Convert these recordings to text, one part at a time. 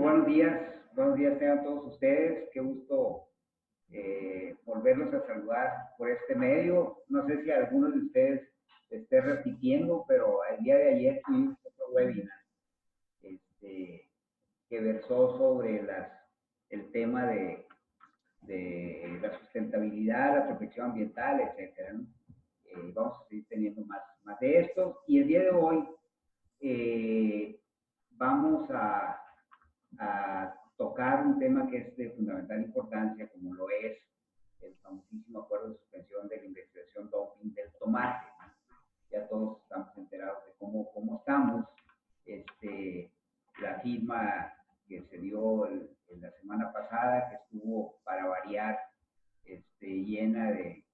buenos días tengan todos ustedes. Qué gusto volverlos a saludar por este medio. No sé si alguno de ustedes esté repitiendo, pero el día de ayer tuvimos otro webinar que versó sobre el tema de la sustentabilidad, la protección ambiental, etcétera, ¿no? Vamos a seguir teniendo más de esto. Y el día de hoy vamos a tocar un tema que es de fundamental importancia, como lo es el famosísimo acuerdo de suspensión de la investigación doping del tomate, ¿no? Ya todos estamos enterados de cómo estamos. La firma que se dio en la semana pasada, que estuvo para variar llena de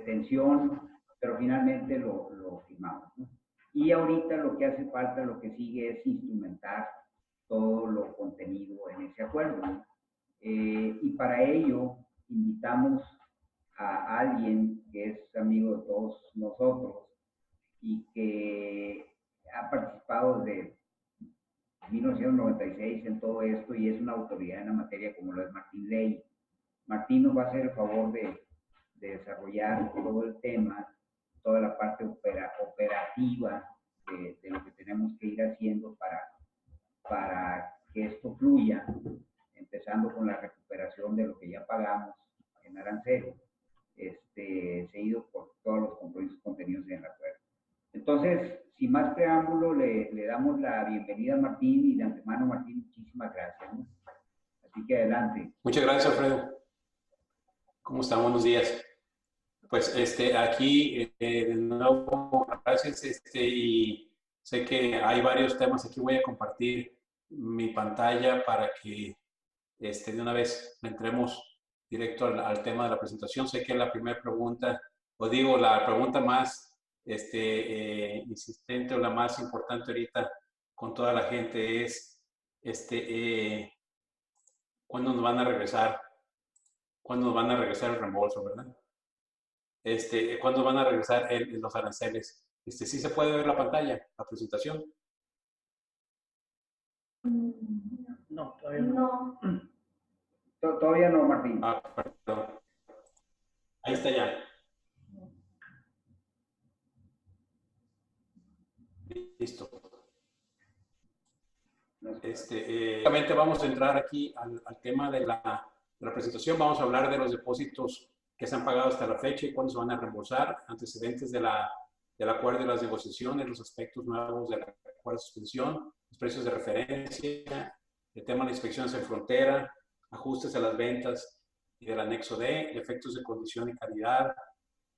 tensión, pero finalmente lo firmamos, ¿no? Y ahorita lo que hace falta, lo que sigue es instrumentar todo lo contenido en ese acuerdo, ¿no? Y para ello invitamos a alguien que es amigo de todos nosotros y que ha participado desde 1996 en todo esto y es una autoridad en la materia, como lo es Martín Ley. Martín nos va a hacer el favor de desarrollar todo el tema, toda la parte operativa de lo que tenemos que ir haciendo para que esto fluya, empezando con la recuperación de lo que ya pagamos en arancel, seguido por todos los compromisos contenidos en el acuerdo. Entonces, sin más preámbulo, le damos la bienvenida a Martín y de antemano, Martín, muchísimas gracias, ¿no? Así que adelante. Muchas gracias, Alfredo. ¿Cómo están? Buenos días. Pues aquí de nuevo, gracias, y sé que hay varios temas. Aquí voy a compartir mi pantalla para que de una vez entremos directo al tema de la presentación. Sé que la primera pregunta, o digo, la pregunta más insistente o la más importante ahorita con toda la gente es ¿cuándo nos van a regresar? ¿Cuándo nos van a regresar el reembolso, verdad? ¿Cuándo van a regresar los aranceles? ¿Sí se puede ver la pantalla, la presentación? No, todavía no. Todavía no, Martín. Ah, perdón. Ahí está ya. Listo. Básicamente vamos a entrar aquí al tema de la presentación. Vamos a hablar de los depósitos que se han pagado hasta la fecha y cuándo se van a reembolsar, antecedentes del acuerdo y las negociaciones, los aspectos nuevos del acuerdo de suspensión, los precios de referencia, el tema de inspecciones en frontera, ajustes a las ventas y del anexo D, efectos de condición y calidad,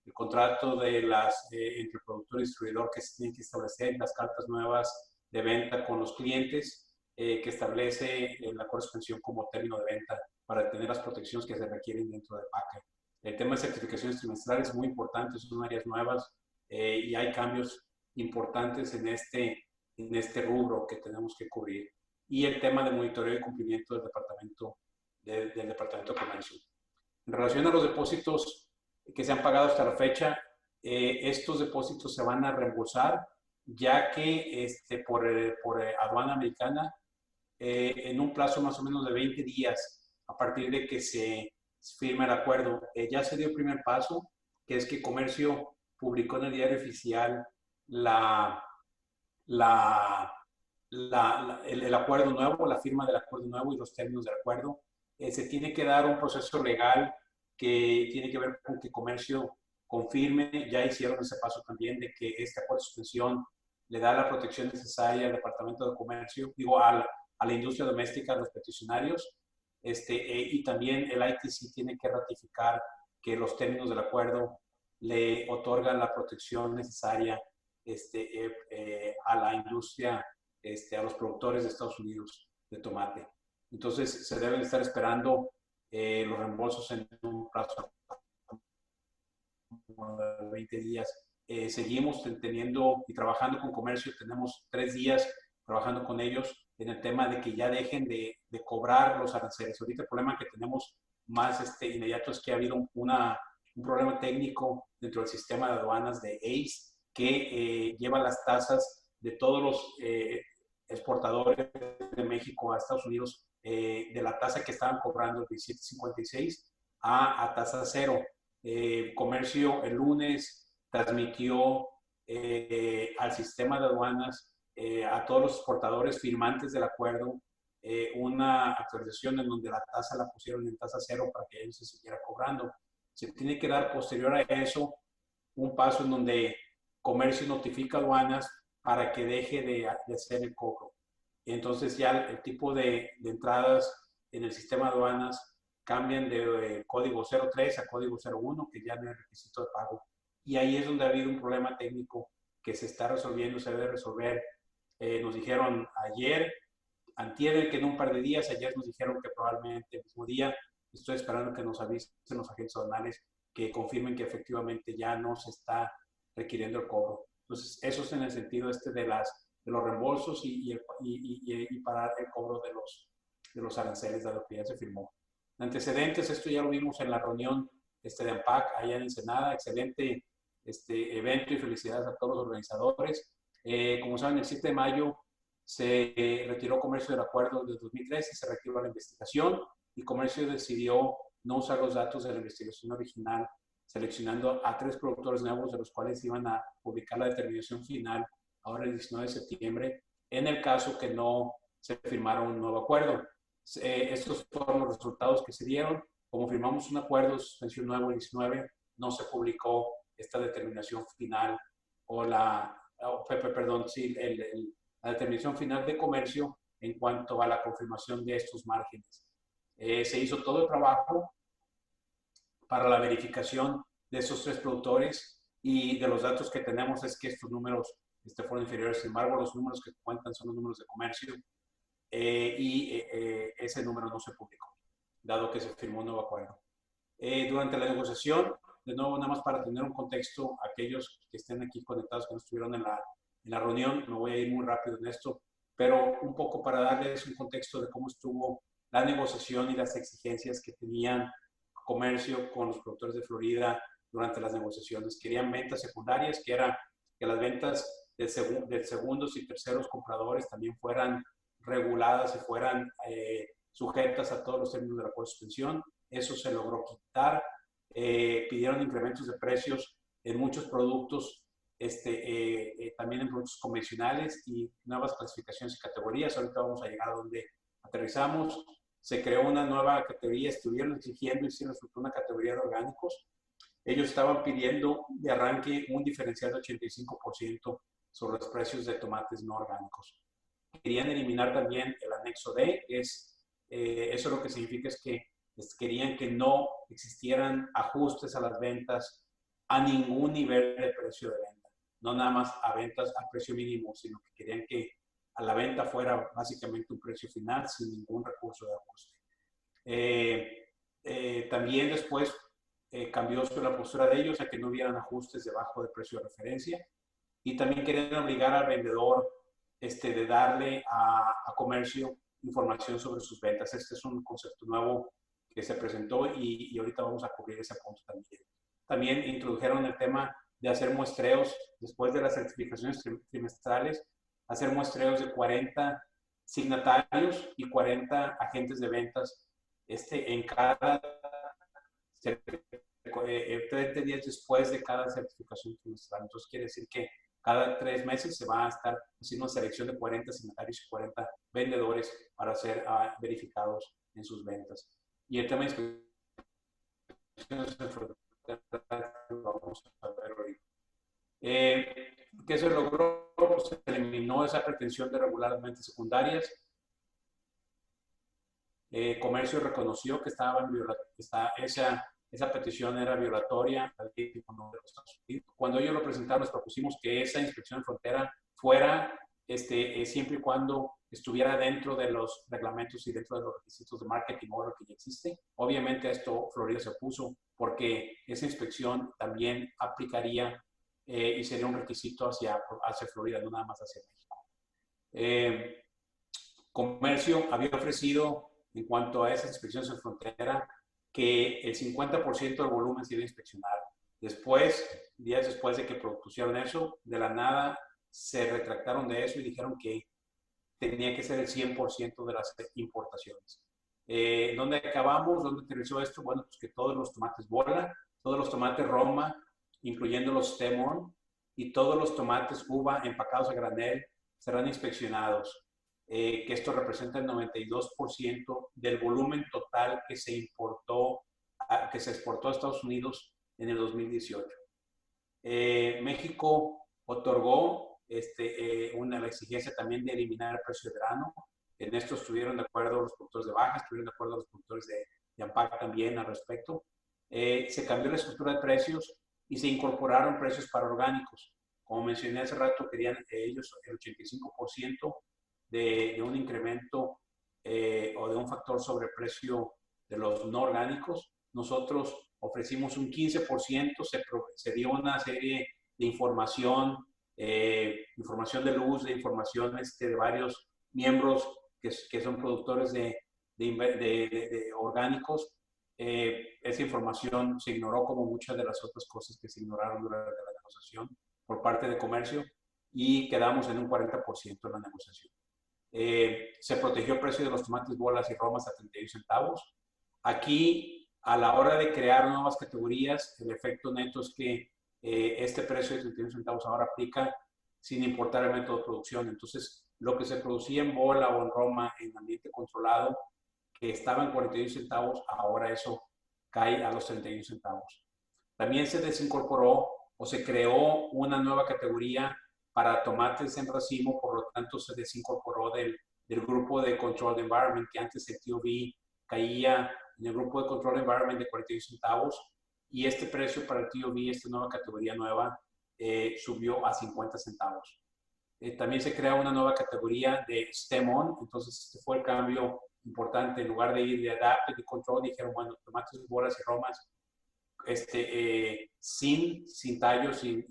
el contrato de entre productor y distribuidor que se tienen que establecer, las cartas nuevas de venta con los clientes, que establece la acuerdo de suspensión como término de venta para tener las protecciones que se requieren dentro de PACA. El tema de certificaciones trimestrales es muy importante, son áreas nuevas y hay cambios importantes en este rubro que tenemos que cubrir. Y el tema de monitoreo y cumplimiento del Departamento de Comercio. En relación a los depósitos que se han pagado hasta la fecha, estos depósitos se van a reembolsar, ya que por aduana americana, en un plazo más o menos de 20 días, a partir de que se firma el acuerdo. Ya se dio el primer paso, que es que Comercio publicó en el diario oficial el acuerdo nuevo, la firma del acuerdo nuevo y los términos del acuerdo. Se tiene que dar un proceso legal que tiene que ver con que Comercio confirme, ya hicieron ese paso también, de que este acuerdo de suspensión le da la protección necesaria al Departamento de Comercio, digo, a la industria doméstica, a los peticionarios, y también el ITC tiene que ratificar que los términos del acuerdo le otorgan la protección necesaria a la industria, a los productores de Estados Unidos de tomate. Entonces, se deben estar esperando los reembolsos en un plazo de 20 días. Seguimos teniendo y trabajando con Comercio, tenemos 3 días trabajando con ellos en el tema de que ya dejen de cobrar los aranceles. Ahorita el problema que tenemos más inmediato es que ha habido un problema técnico dentro del sistema de aduanas de ACE que lleva las tasas de todos los exportadores de México a Estados Unidos de la tasa que estaban cobrando, el 17.56, a tasa cero. Comercio el lunes transmitió al sistema de aduanas, a todos los exportadores firmantes del acuerdo, una actualización en donde la tasa la pusieron en tasa cero para que ellos se siguiera cobrando. Se tiene que dar posterior a eso un paso en donde comercio notifica aduanas para que deje de hacer el cobro. Entonces ya el tipo de entradas en el sistema de aduanas cambian de código 03 a código 01, que ya no es requisito de pago. Y ahí es donde ha habido un problema técnico que se está resolviendo, se debe resolver. Nos dijeron ayer, antier, que en un par de días, ayer nos dijeron que probablemente el mismo día. Estoy esperando que nos avisen los agentes aduanales que confirmen que efectivamente ya no se está requiriendo el cobro. Entonces, eso es en el sentido de los reembolsos y parar el cobro de los aranceles, dado que ya se firmó. Antecedentes, esto ya lo vimos en la reunión de AMPAC allá en Ensenada. Excelente evento y felicidades a todos los organizadores. Como saben, el 7 de mayo se retiró Comercio del acuerdo de 2013 y se reactivó la investigación, y Comercio decidió no usar los datos de la investigación original, seleccionando a 3 productores nuevos, de los cuales iban a publicar la determinación final ahora el 19 de septiembre, en el caso que no se firmara un nuevo acuerdo. Estos fueron los resultados que se dieron. Como firmamos un acuerdo de suspensión nuevo el 19, no se publicó esta determinación final o la determinación final de Comercio en cuanto a la confirmación de estos márgenes. Se hizo todo el trabajo para la verificación de esos 3 productores, y de los datos que tenemos es que estos números fueron inferiores. Sin embargo, los números que cuentan son los números de Comercio, y ese número no se publicó, dado que se firmó un nuevo acuerdo. Durante la negociación, de nuevo, nada más para tener un contexto, aquellos que estén aquí conectados, que no estuvieron en la reunión, me voy a ir muy rápido en esto, pero un poco para darles un contexto de cómo estuvo la negociación y las exigencias que tenían Comercio con los productores de Florida durante las negociaciones. Querían ventas secundarias, que era que las ventas de segundos y terceros compradores también fueran reguladas y fueran sujetas a todos los términos de la acuerdo de suspensión. Eso se logró quitar. Pidieron incrementos de precios en muchos productos, también en productos convencionales, y nuevas clasificaciones y categorías. Ahorita vamos a llegar a donde aterrizamos. Se creó una nueva categoría, estuvieron exigiendo y se resultó una categoría de orgánicos. Ellos estaban pidiendo de arranque un diferencial de 85% sobre los precios de tomates no orgánicos. Querían eliminar también el anexo D, eso lo que significa es que querían que no existieran ajustes a las ventas a ningún nivel de precio de venta, no nada más a ventas a precio mínimo, sino que querían que a la venta fuera básicamente un precio final sin ningún recurso de ajuste. También después cambió la postura de ellos a que no hubieran ajustes debajo del precio de referencia, y también querían obligar al vendedor de darle a Comercio información sobre sus ventas. Este es un concepto nuevo que se presentó, y ahorita vamos a cubrir ese punto también. También introdujeron el tema de hacer muestreos después de las certificaciones trimestrales, hacer muestreos de 40 signatarios y 40 agentes de ventas en cada 30 días después de cada certificación trimestral. Entonces quiere decir que cada 3 meses se va a estar haciendo una selección de 40 signatarios y 40 vendedores para ser verificados en sus ventas. Y el tema de inspecciones en frontera lo vamos a ver ahorita. ¿Qué se logró? Se eliminó esa pretensión de regular las ventas secundarias. Comercio reconoció que esa petición era violatoria a la ley de los Estados Unidos. Cuando ellos lo presentaron, les propusimos que esa inspección en frontera fuera siempre y cuando estuviera dentro de los reglamentos y dentro de los requisitos de marketing order que ya existe. Obviamente esto Florida se opuso, porque esa inspección también aplicaría y sería un requisito hacia Florida, no nada más hacia México. Comercio había ofrecido, en cuanto a esas inspecciones en frontera, que el 50% del volumen se iba a inspeccionar. Después, días después de que propusieron eso, de la nada se retractaron de eso y dijeron que tenía que ser el 100% de las importaciones. ¿Dónde acabamos? ¿Dónde aterrizó esto? Bueno, pues que todos los tomates bola, todos los tomates Roma, incluyendo los stem-on, y todos los tomates uva empacados a granel serán inspeccionados. Que esto representa el 92% del volumen total que se importó, que se exportó a Estados Unidos en el 2018. México otorgó la exigencia también de eliminar el precio de grano. En esto estuvieron de acuerdo los productores de baja, estuvieron de acuerdo los productores de AMPAC también al respecto. Se cambió la estructura de precios y se incorporaron precios para orgánicos. Como mencioné hace rato, querían ellos el 85% de un incremento o de un factor sobre precio de los no orgánicos. Nosotros ofrecimos un 15%, se dio una serie de información de luz, de información de varios miembros que son productores de orgánicos. Esa información se ignoró como muchas de las otras cosas que se ignoraron durante la negociación por parte de comercio y quedamos en un 40% en la negociación. Se protegió el precio de los tomates bolas y romas a 31 centavos. Aquí, a la hora de crear nuevas categorías, el efecto neto es que este precio de 31 centavos ahora aplica sin importar el método de producción. Entonces, lo que se producía en bola o en roma en ambiente controlado, que estaba en 41 centavos, ahora eso cae a los 31 centavos. También se desincorporó o se creó una nueva categoría para tomates en racimo, por lo tanto se desincorporó del grupo de Controlled Environment, que antes el TOV caía en el grupo de Controlled Environment de 41 centavos, y este precio para el TOV, esta nueva categoría nueva, subió a 50 centavos. También se crea una nueva categoría de stem-on, entonces este fue el cambio importante. En lugar de ir de adapted y control, dijeron, bueno, tomates, bolas y romas, sin tallo, sin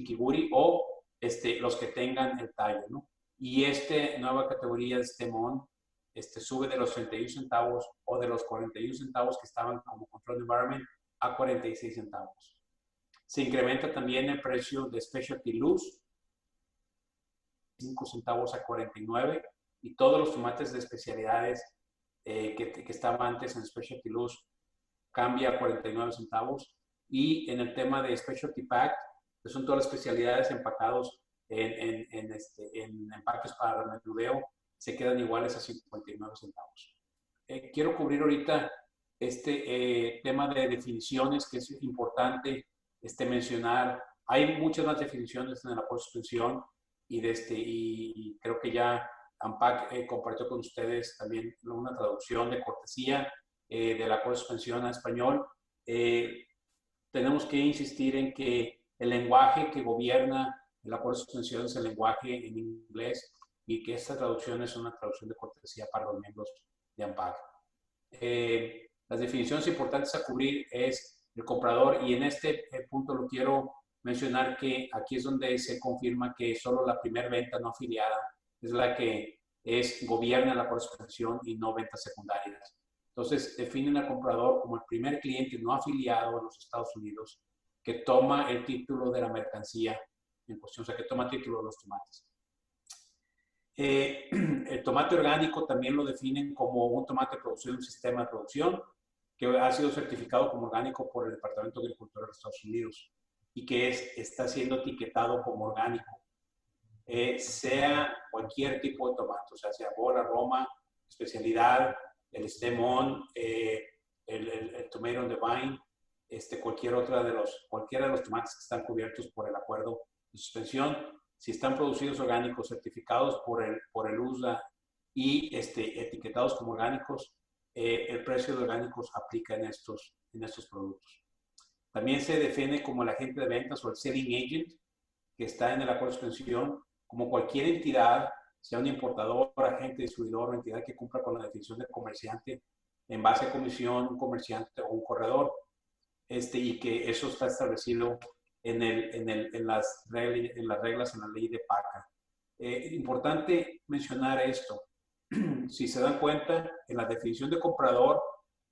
kiburi, o los que tengan el tallo, ¿no? Y nueva categoría de stem-on sube de los 31 centavos o de los 41 centavos que estaban como control environment a 46 centavos. Se incrementa también el precio de Specialty Loose, 5 centavos a 49, y todos los tomates de especialidades que estaban antes en Specialty Loose cambia a 49 centavos. Y en el tema de Specialty Pack, que son todas las especialidades empacados en empaques para el menudeo, se quedan iguales a 59 centavos. Quiero cubrir ahorita tema de definiciones, que es importante mencionar. Hay muchas más definiciones en el acuerdo de suspensión y creo que ya AMPAC compartió con ustedes también una traducción de cortesía del acuerdo de suspensión a español. Tenemos que insistir en que el lenguaje que gobierna el acuerdo de suspensión es el lenguaje en inglés y que esta traducción es una traducción de cortesía para los miembros de AMPAC. Las definiciones importantes a cubrir es el comprador, y en este punto lo quiero mencionar que aquí es donde se confirma que solo la primera venta no afiliada es la que gobierna la acuerdo de suspensión y no ventas secundarias. Entonces, definen al comprador como el primer cliente no afiliado a los Estados Unidos que toma el título de la mercancía en cuestión, o sea, que toma el título de los tomates. El tomate orgánico también lo definen como un tomate producido en un sistema de producción que ha sido certificado como orgánico por el Departamento de Agricultura de los Estados Unidos y que está siendo etiquetado como orgánico. Sea cualquier tipo de tomate, o sea bola, roma, especialidad, el stem-on, el tomato on the vine, cualquiera de los tomates que están cubiertos por el acuerdo de suspensión, si están producidos orgánicos, certificados por el USDA y etiquetados como orgánicos, el precio de orgánicos aplica en estos productos. También se define como el agente de ventas o el selling agent, que está en el acuerdo de suspensión, como cualquier entidad, sea un importador, agente, distribuidor o entidad que cumpla con la definición de comerciante en base a comisión, un comerciante o un corredor, y que eso está establecido en las reglas en la ley de PACA. Importante mencionar esto. Si se dan cuenta, en la definición de comprador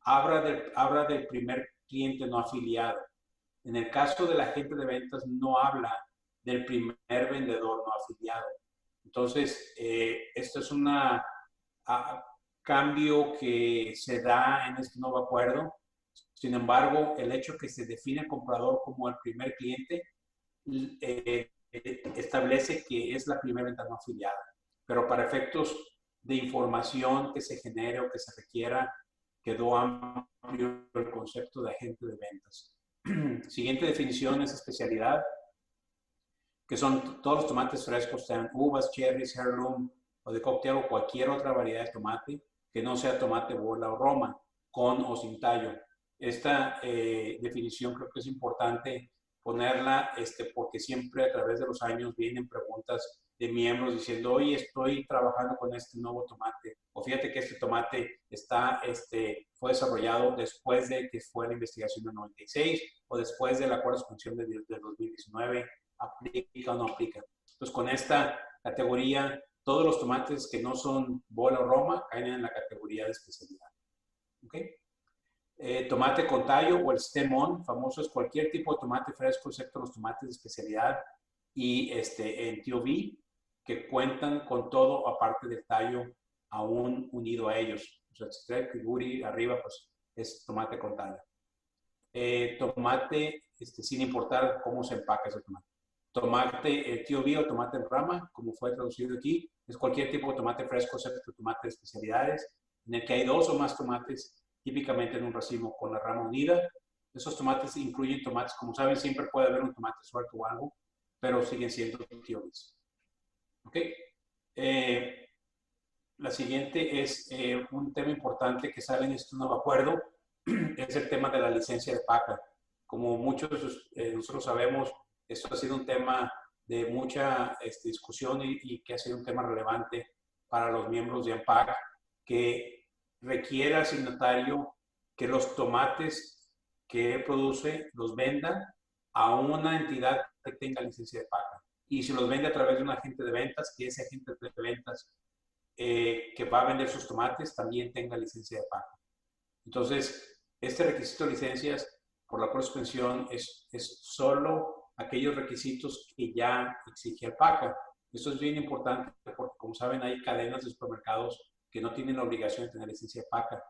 habla del primer cliente no afiliado. En el caso del agente de ventas no habla del primer vendedor no afiliado. Entonces, esto es un cambio que se da en este nuevo acuerdo. Sin embargo, el hecho que se define al comprador como el primer cliente establece que es la primera venta no afiliada. Pero para efectos de información que se genere o que se requiera, quedó amplio el concepto de agente de ventas. Siguiente definición es especialidad, que son todos los tomates frescos, sean uvas, cherries, heirloom o de cóctel o cualquier otra variedad de tomate que no sea tomate, bola o roma, con o sin tallo. Esta definición creo que es importante ponerla porque siempre a través de los años vienen preguntas de miembros diciendo, oye, estoy trabajando con este nuevo tomate, o fíjate que este tomate fue desarrollado después de que fue la investigación del 96 o después del acuerdo de suspensión del 2019, ¿aplica o no aplica? Entonces, con esta categoría, todos los tomates que no son bola o roma caen en la categoría de especialidad. ¿Ok? Tomate con tallo o el stem-on, famoso, es cualquier tipo de tomate fresco, excepto los tomates de especialidad y en TOV, que cuentan con todo aparte del tallo aún unido a ellos. O sea, si trae kiguri arriba, pues es tomate con tallo. Tomate, sin importar cómo se empaca ese tomate. Tomate TOV o tomate en rama, como fue traducido aquí, es cualquier tipo de tomate fresco, excepto tomate de especialidades, en el que hay dos o más tomates, típicamente en un racimo con la rama unida. Esos tomates incluyen tomates, como saben, siempre puede haber un tomate suelto o algo, pero siguen siendo TOVs. ¿Ok? La siguiente es un tema importante que sale en este nuevo acuerdo, es el tema de la licencia de PACA. Como muchos de nosotros sabemos, esto ha sido un tema de mucha discusión y que ha sido un tema relevante para los miembros de ANPAC, que requiere al signatario que los tomates que él produce los venda a una entidad que tenga licencia de PACA. Y si los vende a través de un agente de ventas, que ese agente de ventas que va a vender sus tomates también tenga licencia de PACA. Entonces, este requisito de licencias por la suspensión es solo aquellos requisitos que ya exige el PACA. Esto es bien importante porque, como saben, hay cadenas de supermercados que no tienen la obligación de tener licencia de PACA.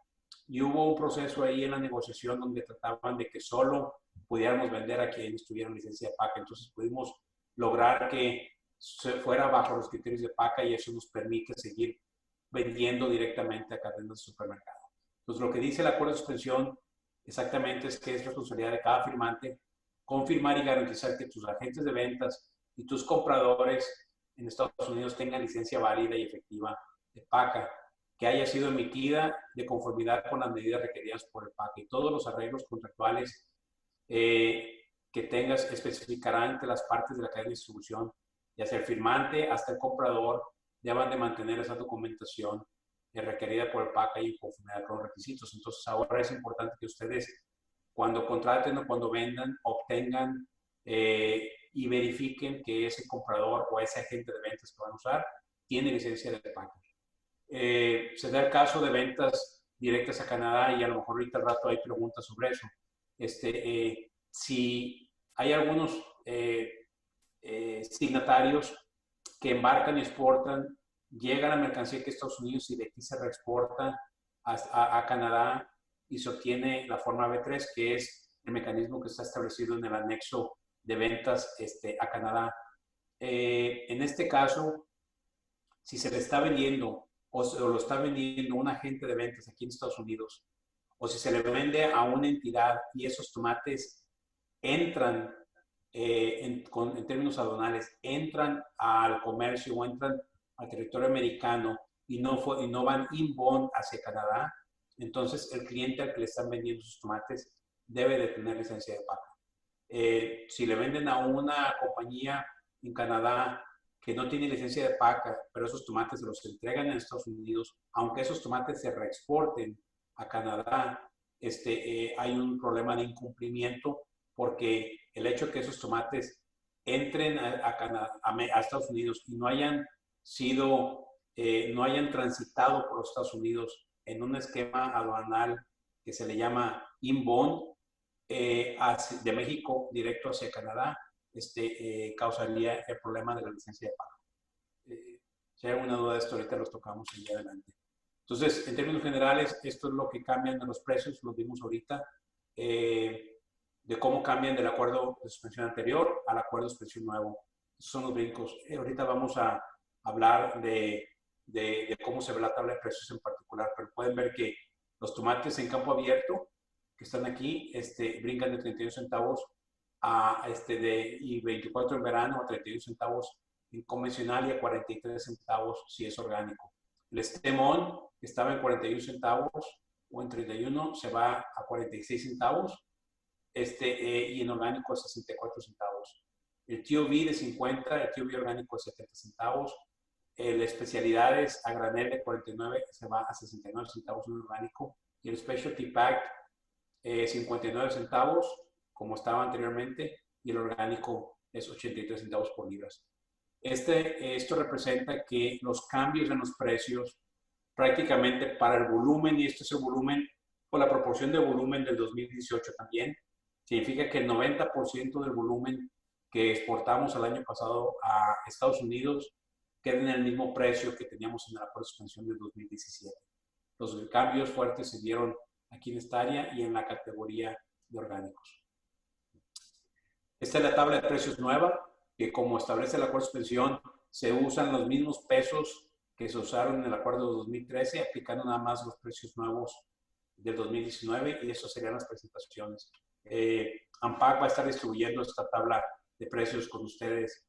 Y hubo un proceso ahí en la negociación donde trataban de que solo pudiéramos vender a quienes tuvieran licencia de PACA. Entonces pudimos lograr que se fuera bajo los criterios de PACA y eso nos permite seguir vendiendo directamente a cadenas de supermercados. Entonces, lo que dice el acuerdo de suspensión exactamente es que es responsabilidad de cada firmante confirmar y garantizar que tus agentes de ventas y tus compradores en Estados Unidos tengan licencia válida y efectiva de PACA, que haya sido emitida de conformidad con las medidas requeridas por el PACA, y todos los arreglos contractuales que tengas especificarán entre las partes de la cadena de distribución, ya sea el firmante hasta el comprador, deban de mantener esa documentación requerida por el PACA y en conformidad con los requisitos. Entonces, ahora es importante que ustedes, cuando contraten o cuando vendan, obtengan y verifiquen que ese comprador o ese agente de ventas que van a usar tiene licencia de PACA. Se da el caso de ventas directas a Canadá y a lo mejor ahorita al rato hay preguntas sobre eso. Si hay algunos signatarios que embarcan y exportan, llega la mercancía que Estados Unidos y de aquí se reexporta a Canadá y se obtiene la forma B3, que es el mecanismo que está establecido en el anexo de ventas a Canadá. En este caso, si se le está vendiendo o lo está vendiendo un agente de ventas aquí en Estados Unidos, o si se le vende a una entidad y esos tomates entran en términos aduanales, entran al comercio o entran al territorio americano y no van inbound hacia Canadá, entonces el cliente al que le están vendiendo sus tomates debe de tener licencia de PACA. Si le venden a una compañía en Canadá que no tiene licencia de PACA, pero esos tomates se los entregan en Estados Unidos, aunque esos tomates se reexporten a Canadá, hay un problema de incumplimiento porque el hecho de que esos tomates entren a Estados Unidos y no hayan transitado por los Estados Unidos en un esquema aduanal que se le llama inbound, de México directo hacia Canadá, causaría el problema de la licencia de PACA. Si hay alguna duda de esto, ahorita los tocamos allá adelante. Entonces, en términos generales, esto es lo que cambian de los precios, lo vimos ahorita, de cómo cambian del acuerdo de suspensión anterior al acuerdo de suspensión nuevo. Esos son los brincos. Ahorita vamos a hablar de cómo se ve la tabla de precios en particular, pero pueden ver que los tomates en campo abierto, que están aquí, brincan de 31 centavos y 24 en verano a 31 centavos en convencional y a 43 centavos si es orgánico. El stem-on, que estaba en 41 centavos o en 31, se va a 46 centavos y en orgánico a 64 centavos. El TOV de 50, el TOV orgánico a 70 centavos. El especialidades a granel de 49 se va a 69 centavos en orgánico. Y el specialty pack 59 centavos, como estaba anteriormente, y el orgánico es 83 centavos por libras. Esto representa que los cambios en los precios prácticamente para el volumen, y esto es el volumen o la proporción de volumen del 2018 también, significa que el 90% del volumen que exportamos el año pasado a Estados Unidos queda en el mismo precio que teníamos en el acuerdo de suspensión del 2017. Los cambios fuertes se dieron aquí en esta área y en la categoría de orgánicos. Esta es la tabla de precios nueva, que como establece el acuerdo de suspensión, se usan los mismos pesos que se usaron en el acuerdo de 2013, aplicando nada más los precios nuevos del 2019, y eso serían las presentaciones. ANPAC va a estar distribuyendo esta tabla de precios con ustedes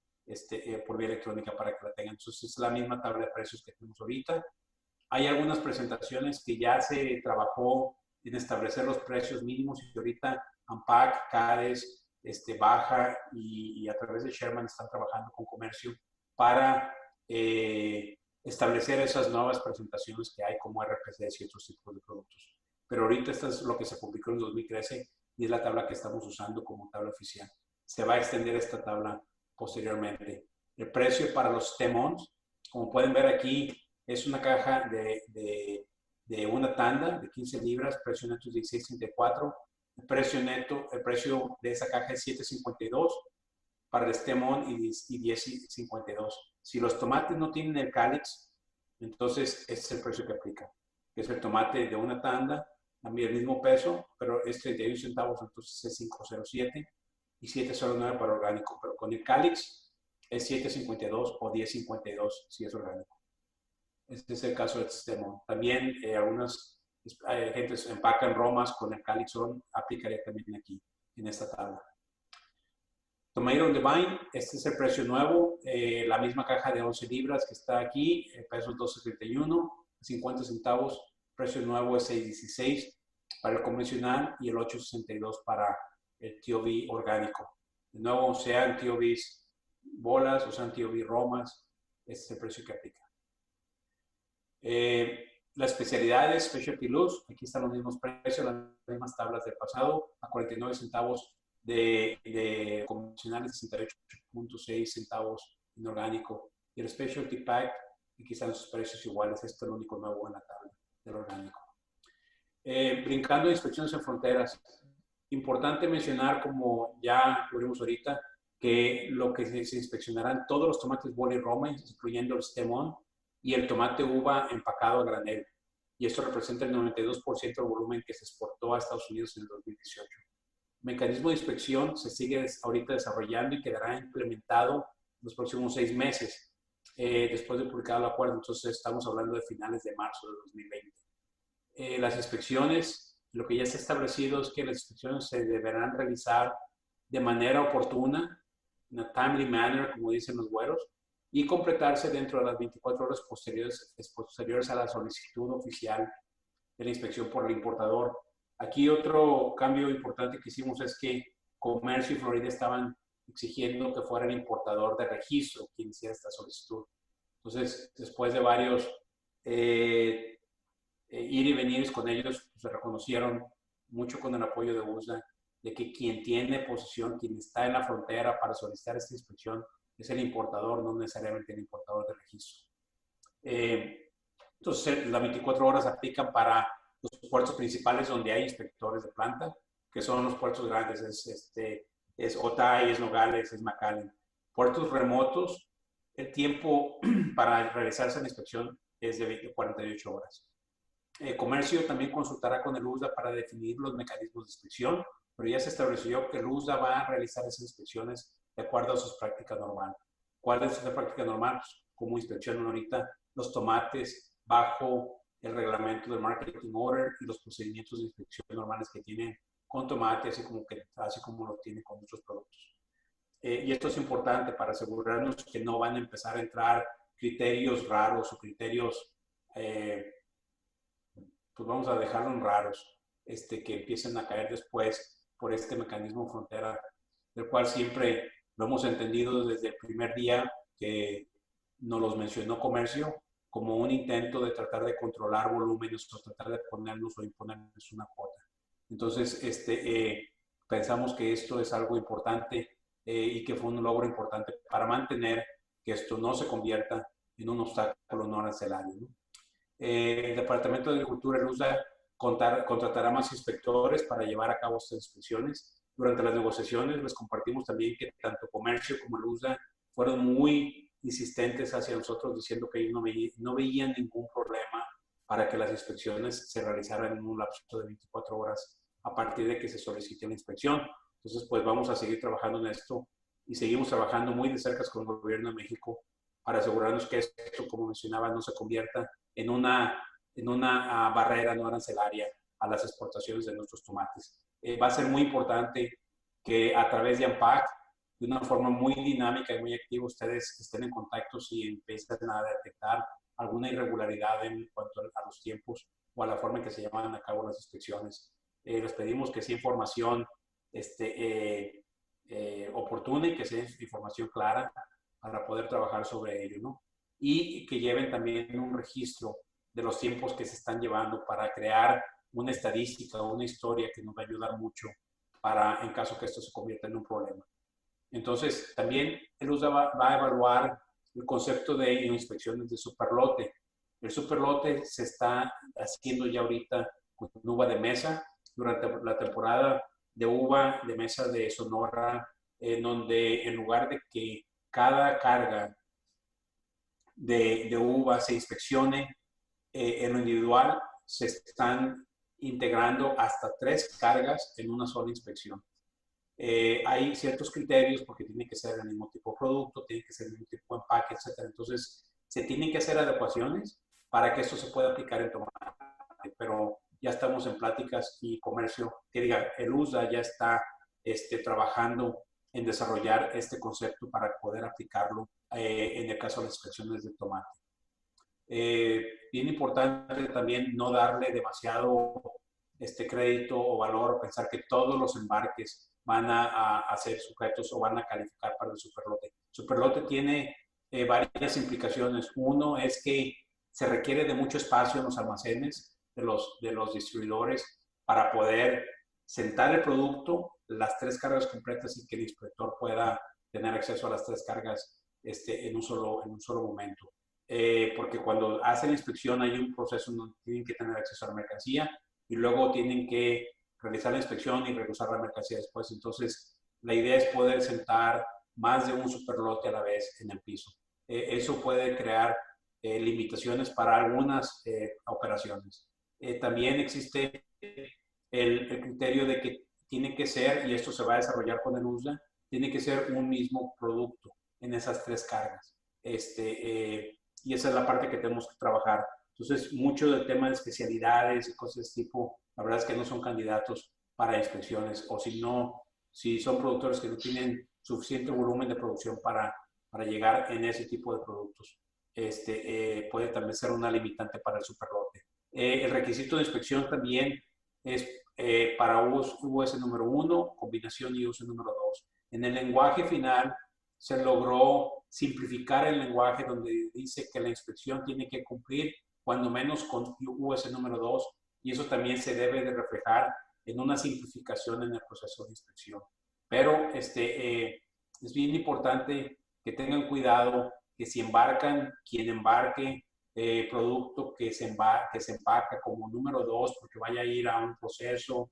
por vía electrónica para que la tengan. Entonces es la misma tabla de precios que tenemos ahorita. Hay algunas presentaciones que ya se trabajó en establecer los precios mínimos y ahorita ANPAC, CADES, Baja y a través de Sherman están trabajando con comercio para establecer esas nuevas presentaciones que hay como RPCs y otros tipos de productos. Pero ahorita esto es lo que se publicó en 2013 y es la tabla que estamos usando como tabla oficial. Se va a extender esta tabla posteriormente. El precio para los stem-ons, como pueden ver aquí, es una caja de una tanda de 15 libras, precio neto es 16.34. El precio neto, el precio de esa caja es 7.52 para el stem-on y 10.52. Si los tomates no tienen el cáliz, entonces este es el precio que aplica. Es el tomate de una tanda, también el mismo peso, pero es 31 centavos, entonces es 5.07 y 7.09 para orgánico. Pero con el cáliz es 7.52 o 10.52 si es orgánico. Este es el caso del stem-on. También algunas gentes empacan romas con el cáliz, aplicaría también aquí en esta tabla. Tomato on the vine, este es el precio nuevo, la misma caja de 11 libras que está aquí, el peso es 12.31, 50 centavos, precio nuevo es 6.16 para el convencional y el 8.62 para el TOV orgánico. De nuevo, sean TOVs bolas o sean TOV romas, este es el precio que aplica. Las especialidades, Specialty Loose, aquí están los mismos precios, las mismas tablas del pasado, a 49 centavos de convencional, 68.6 centavos en orgánico. Y el Specialty Pack, aquí están sus precios iguales, esto es lo único nuevo en la tabla del orgánico. Brincando inspecciones en fronteras, importante mencionar, como ya cubrimos ahorita, que lo que se inspeccionarán todos los tomates bola y roma, incluyendo el stem-on, y el tomate uva empacado a granel. Y esto representa el 92% del volumen que se exportó a Estados Unidos en el 2018. El mecanismo de inspección se sigue ahorita desarrollando y quedará implementado en los próximos 6 meses después de publicar el acuerdo. Entonces estamos hablando de finales de marzo de 2020. Las inspecciones, lo que ya está establecido es que las inspecciones se deberán realizar de manera oportuna, en a timely manner, como dicen los güeros, y completarse dentro de las 24 horas posteriores a la solicitud oficial de la inspección por el importador. Aquí otro cambio importante que hicimos es que Comercio y Florida estaban exigiendo que fuera el importador de registro quien hiciera esta solicitud. Entonces, después de varios ir y venir con ellos, pues, se reconocieron mucho con el apoyo de USDA de que quien tiene posesión, quien está en la frontera para solicitar esta inspección, es el importador, no necesariamente el importador de registro. Entonces, las 24 horas aplican para los puertos principales donde hay inspectores de planta, que son los puertos grandes, es Otay, es Nogales, es McAllen. Puertos remotos, el tiempo para realizarse la inspección es de 48 horas. Comercio también consultará con el USDA para definir los mecanismos de inspección, pero ya se estableció que el USDA va a realizar esas inspecciones de acuerdo a sus prácticas normales. ¿Cuál es la práctica normal? Pues, como inspeccionan ahorita los tomates bajo el reglamento del Marketing Order y los procedimientos de inspección normales que tienen con tomate, así como lo tienen con otros productos. Y esto es importante para asegurarnos que no van a empezar a entrar criterios raros o criterios, pues vamos a dejarlos raros, que empiecen a caer después por este mecanismo frontera, del cual siempre lo hemos entendido desde el primer día que nos los mencionó Comercio como un intento de tratar de controlar volúmenes o tratar de ponernos o imponernos una cuota. Entonces, pensamos que esto es algo importante y que fue un logro importante para mantener que esto no se convierta en un obstáculo no arancelario, ¿no? El Departamento de Agricultura, el USDA, contratará más inspectores para llevar a cabo estas inspecciones. Durante las negociaciones les compartimos también que tanto Comercio como el USDA fueron muy insistentes hacia nosotros diciendo que ellos no veían ningún problema para que las inspecciones se realizaran en un lapso de 24 horas a partir de que se solicite la inspección. Entonces, pues vamos a seguir trabajando en esto y seguimos trabajando muy de cerca con el gobierno de México para asegurarnos que esto, como mencionaba, no se convierta en una barrera no arancelaria a las exportaciones de nuestros tomates. Va a ser muy importante que a través de ANPAC, de una forma muy dinámica y muy activa, ustedes estén en contacto si empiezan a detectar alguna irregularidad en cuanto a los tiempos o a la forma en que se llevan a cabo las inspecciones. Les pedimos que sea información oportuna y que sea información clara para poder trabajar sobre ello, ¿no? Y que lleven también un registro de los tiempos que se están llevando para crear una estadística o una historia que nos va a ayudar mucho para en caso que esto se convierta en un problema. Entonces, también el USDA va a evaluar el concepto de inspecciones de superlote. El superlote se está haciendo ya ahorita con uva de mesa durante la temporada de uva de mesa de Sonora, en donde en lugar de que cada carga de uva se inspeccione en lo individual, se están integrando hasta 3 cargas en una sola inspección. Hay ciertos criterios porque tiene que ser el mismo tipo de producto, tiene que ser el mismo tipo de empaque, etc. Entonces, se tienen que hacer adecuaciones para que esto se pueda aplicar en tomate. Pero ya estamos en pláticas y comercio, que diga, el USDA ya está trabajando en desarrollar este concepto para poder aplicarlo en el caso de las inspecciones de tomate. Bien importante también no darle demasiado crédito o valor, pensar que todos los embarques van a ser sujetos o van a calificar para el superlote. Superlote tiene varias implicaciones. Uno es que se requiere de mucho espacio en los almacenes de los distribuidores para poder sentar el producto, las 3 cargas completas y que el inspector pueda tener acceso a las 3 cargas en un solo momento. Porque cuando hacen la inspección hay un proceso donde tienen que tener acceso a la mercancía y luego tienen que realizar la inspección y regresar la mercancía después. Entonces, la idea es poder sentar más de un superlote a la vez en el piso. Eso puede crear limitaciones para algunas operaciones. También existe el criterio de que tiene que ser, y esto se va a desarrollar con el USDA, tiene que ser un mismo producto en esas 3 cargas. Y esa es la parte que tenemos que trabajar. Entonces, mucho del tema de especialidades y cosas de este tipo, la verdad es que no son candidatos para inspecciones, o si son productores que no tienen suficiente volumen de producción para llegar en ese tipo de productos. Puede también ser una limitante para el superlote. El requisito de inspección también es para US número 1, combinación y US número 2. En el lenguaje final se logró simplificar el lenguaje donde dice que la inspección tiene que cumplir cuando menos con US número 2 y eso también se debe de reflejar en una simplificación en el proceso de inspección. Pero es bien importante que tengan cuidado que si embarcan, quien embarque producto que se empaca como número 2 porque vaya a ir a un proceso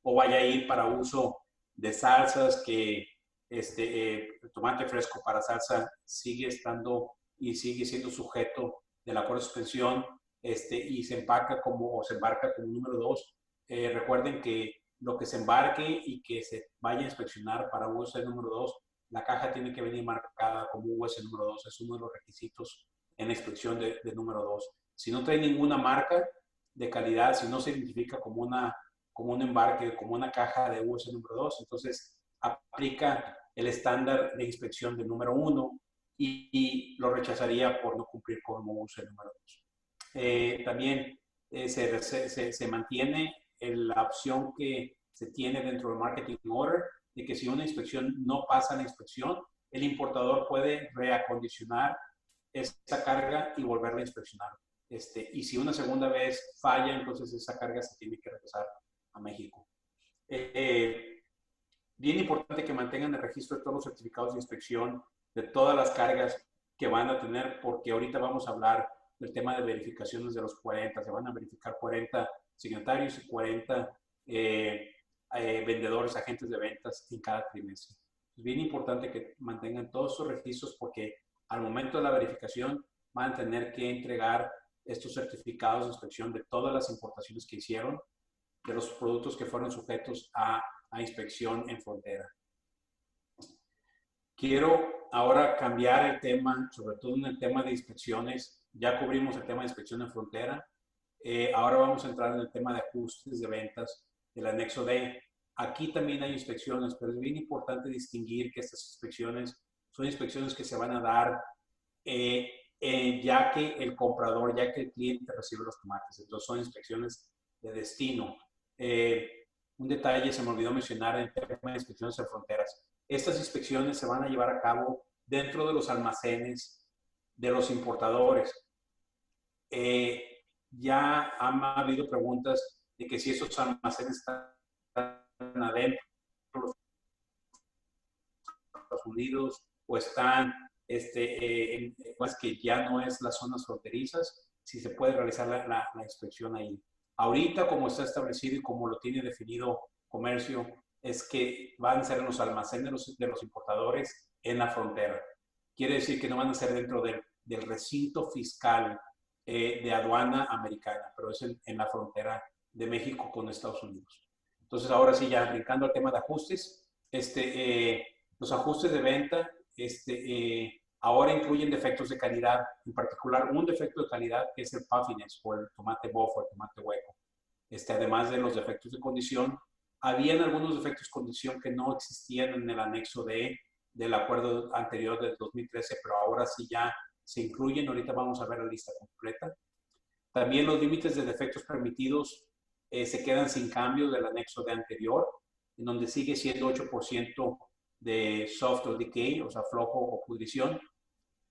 o vaya a ir para uso de salsas que el tomate fresco para salsa sigue estando y sigue siendo sujeto del acuerdo de suspensión, y se empaca como, o se embarca como número 2. Recuerden que lo que se embarque y que se vaya a inspeccionar para USC número 2, la caja tiene que venir marcada como USC número 2, es uno de los requisitos en la inspección de número 2. Si no trae ninguna marca de calidad, si no se identifica como un embarque, como una caja de USC número 2, entonces aplica el estándar de inspección del número 1 y lo rechazaría por no cumplir como USC número 2. También se mantiene la opción que se tiene dentro del marketing order de que si una inspección no pasa la inspección, el importador puede reacondicionar esa carga y volverla a inspeccionar. Y si una segunda vez falla, entonces esa carga se tiene que regresar a México. Bien importante que mantengan el registro de todos los certificados de inspección, de todas las cargas que van a tener, porque ahorita vamos a hablar del tema de verificaciones de los 40. Se van a verificar 40 signatarios y 40 vendedores, agentes de ventas en cada trimestre. Es bien importante que mantengan todos sus registros porque al momento de la verificación van a tener que entregar estos certificados de inspección de todas las importaciones que hicieron, de los productos que fueron sujetos a inspección en frontera. Quiero ahora cambiar el tema, sobre todo en el tema de inspecciones. Ya cubrimos el tema de inspección en frontera. Ahora vamos a entrar en el tema de ajustes de ventas del anexo D. Aquí también hay inspecciones, pero es bien importante distinguir que estas inspecciones son inspecciones que se van a dar ya que el comprador, ya que el cliente recibe los tomates. Entonces son inspecciones de destino. Un detalle se me olvidó mencionar en el tema de inspecciones en fronteras. Estas inspecciones se van a llevar a cabo dentro de los almacenes de los importadores. Ya han habido preguntas de que si esos almacenes están adentro de los Estados Unidos o están en que ya no es las zonas fronterizas, si se puede realizar la inspección ahí. Ahorita, como está establecido y como lo tiene definido comercio, es que van a ser en los almacenes de los importadores en la frontera. Quiere decir que no van a ser dentro del recinto fiscal de aduana americana, pero es en la frontera de México con Estados Unidos. Entonces, ahora sí, ya brincando al tema de ajustes, los ajustes de venta ahora incluyen defectos de calidad, en particular un defecto de calidad que es el puffiness o el tomate buff o el tomate hueco. Además de los defectos de condición, habían algunos defectos de condición que no existían en el anexo D del acuerdo anterior del 2013, pero ahora sí ya se incluyen. Ahorita vamos a ver la lista completa. También los límites de defectos permitidos se quedan sin cambio del anexo D anterior, en donde sigue siendo 8% de soft o decay, o sea, flojo o pudrición,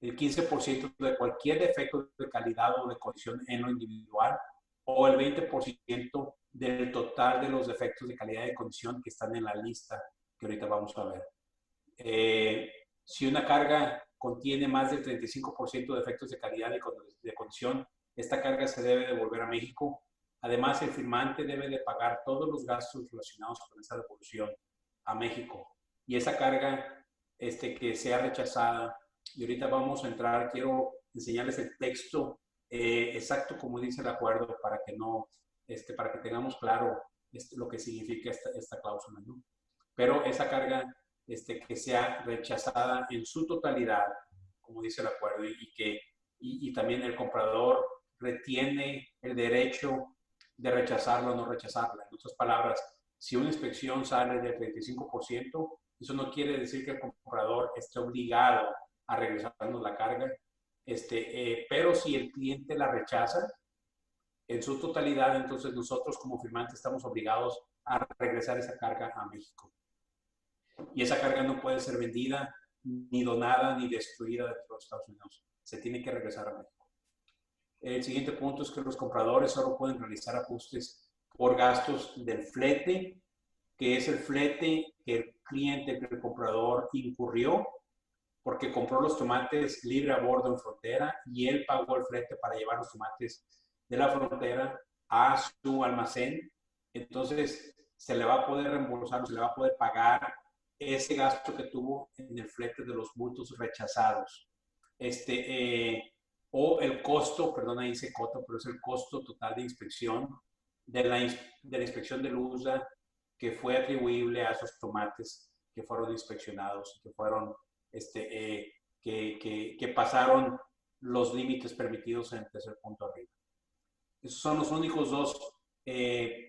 el 15% de cualquier defecto de calidad o de condición en lo individual, o el 20% del total de los defectos de calidad y de condición que están en la lista que ahorita vamos a ver. Si una carga contiene más del 35% de defectos de calidad y de condición, esta carga se debe devolver a México. Además, el firmante debe de pagar todos los gastos relacionados con esa devolución a México. Y esa carga que sea rechazada, y ahorita vamos a entrar, quiero enseñarles el texto exacto como dice el acuerdo para que no, para que tengamos claro lo que significa esta cláusula, ¿no? Pero esa carga que sea rechazada en su totalidad, como dice el acuerdo, y también el comprador retiene el derecho de rechazarla o no rechazarla. En otras palabras, si una inspección sale del 35%, eso no quiere decir que el comprador esté obligado a regresarnos la carga, pero si el cliente la rechaza en su totalidad, entonces nosotros como firmante estamos obligados a regresar esa carga a México. Y esa carga no puede ser vendida, ni donada, ni destruida dentro de los Estados Unidos. Se tiene que regresar a México. El siguiente punto es que los compradores solo pueden realizar ajustes por gastos del flete, que es el flete que el cliente, que el comprador incurrió porque compró los tomates libre a bordo en frontera y él pagó el flete para llevar los tomates de la frontera a su almacén. Entonces, se le va a poder reembolsar, se le va a poder pagar ese gasto que tuvo en el flete de los bultos rechazados. O el costo, perdón, ahí dice costo, pero es el costo total de inspección de la inspección del USDA que fue atribuible a esos tomates que fueron inspeccionados, que fueron, que pasaron los límites permitidos en el tercer punto arriba. Esos son los únicos dos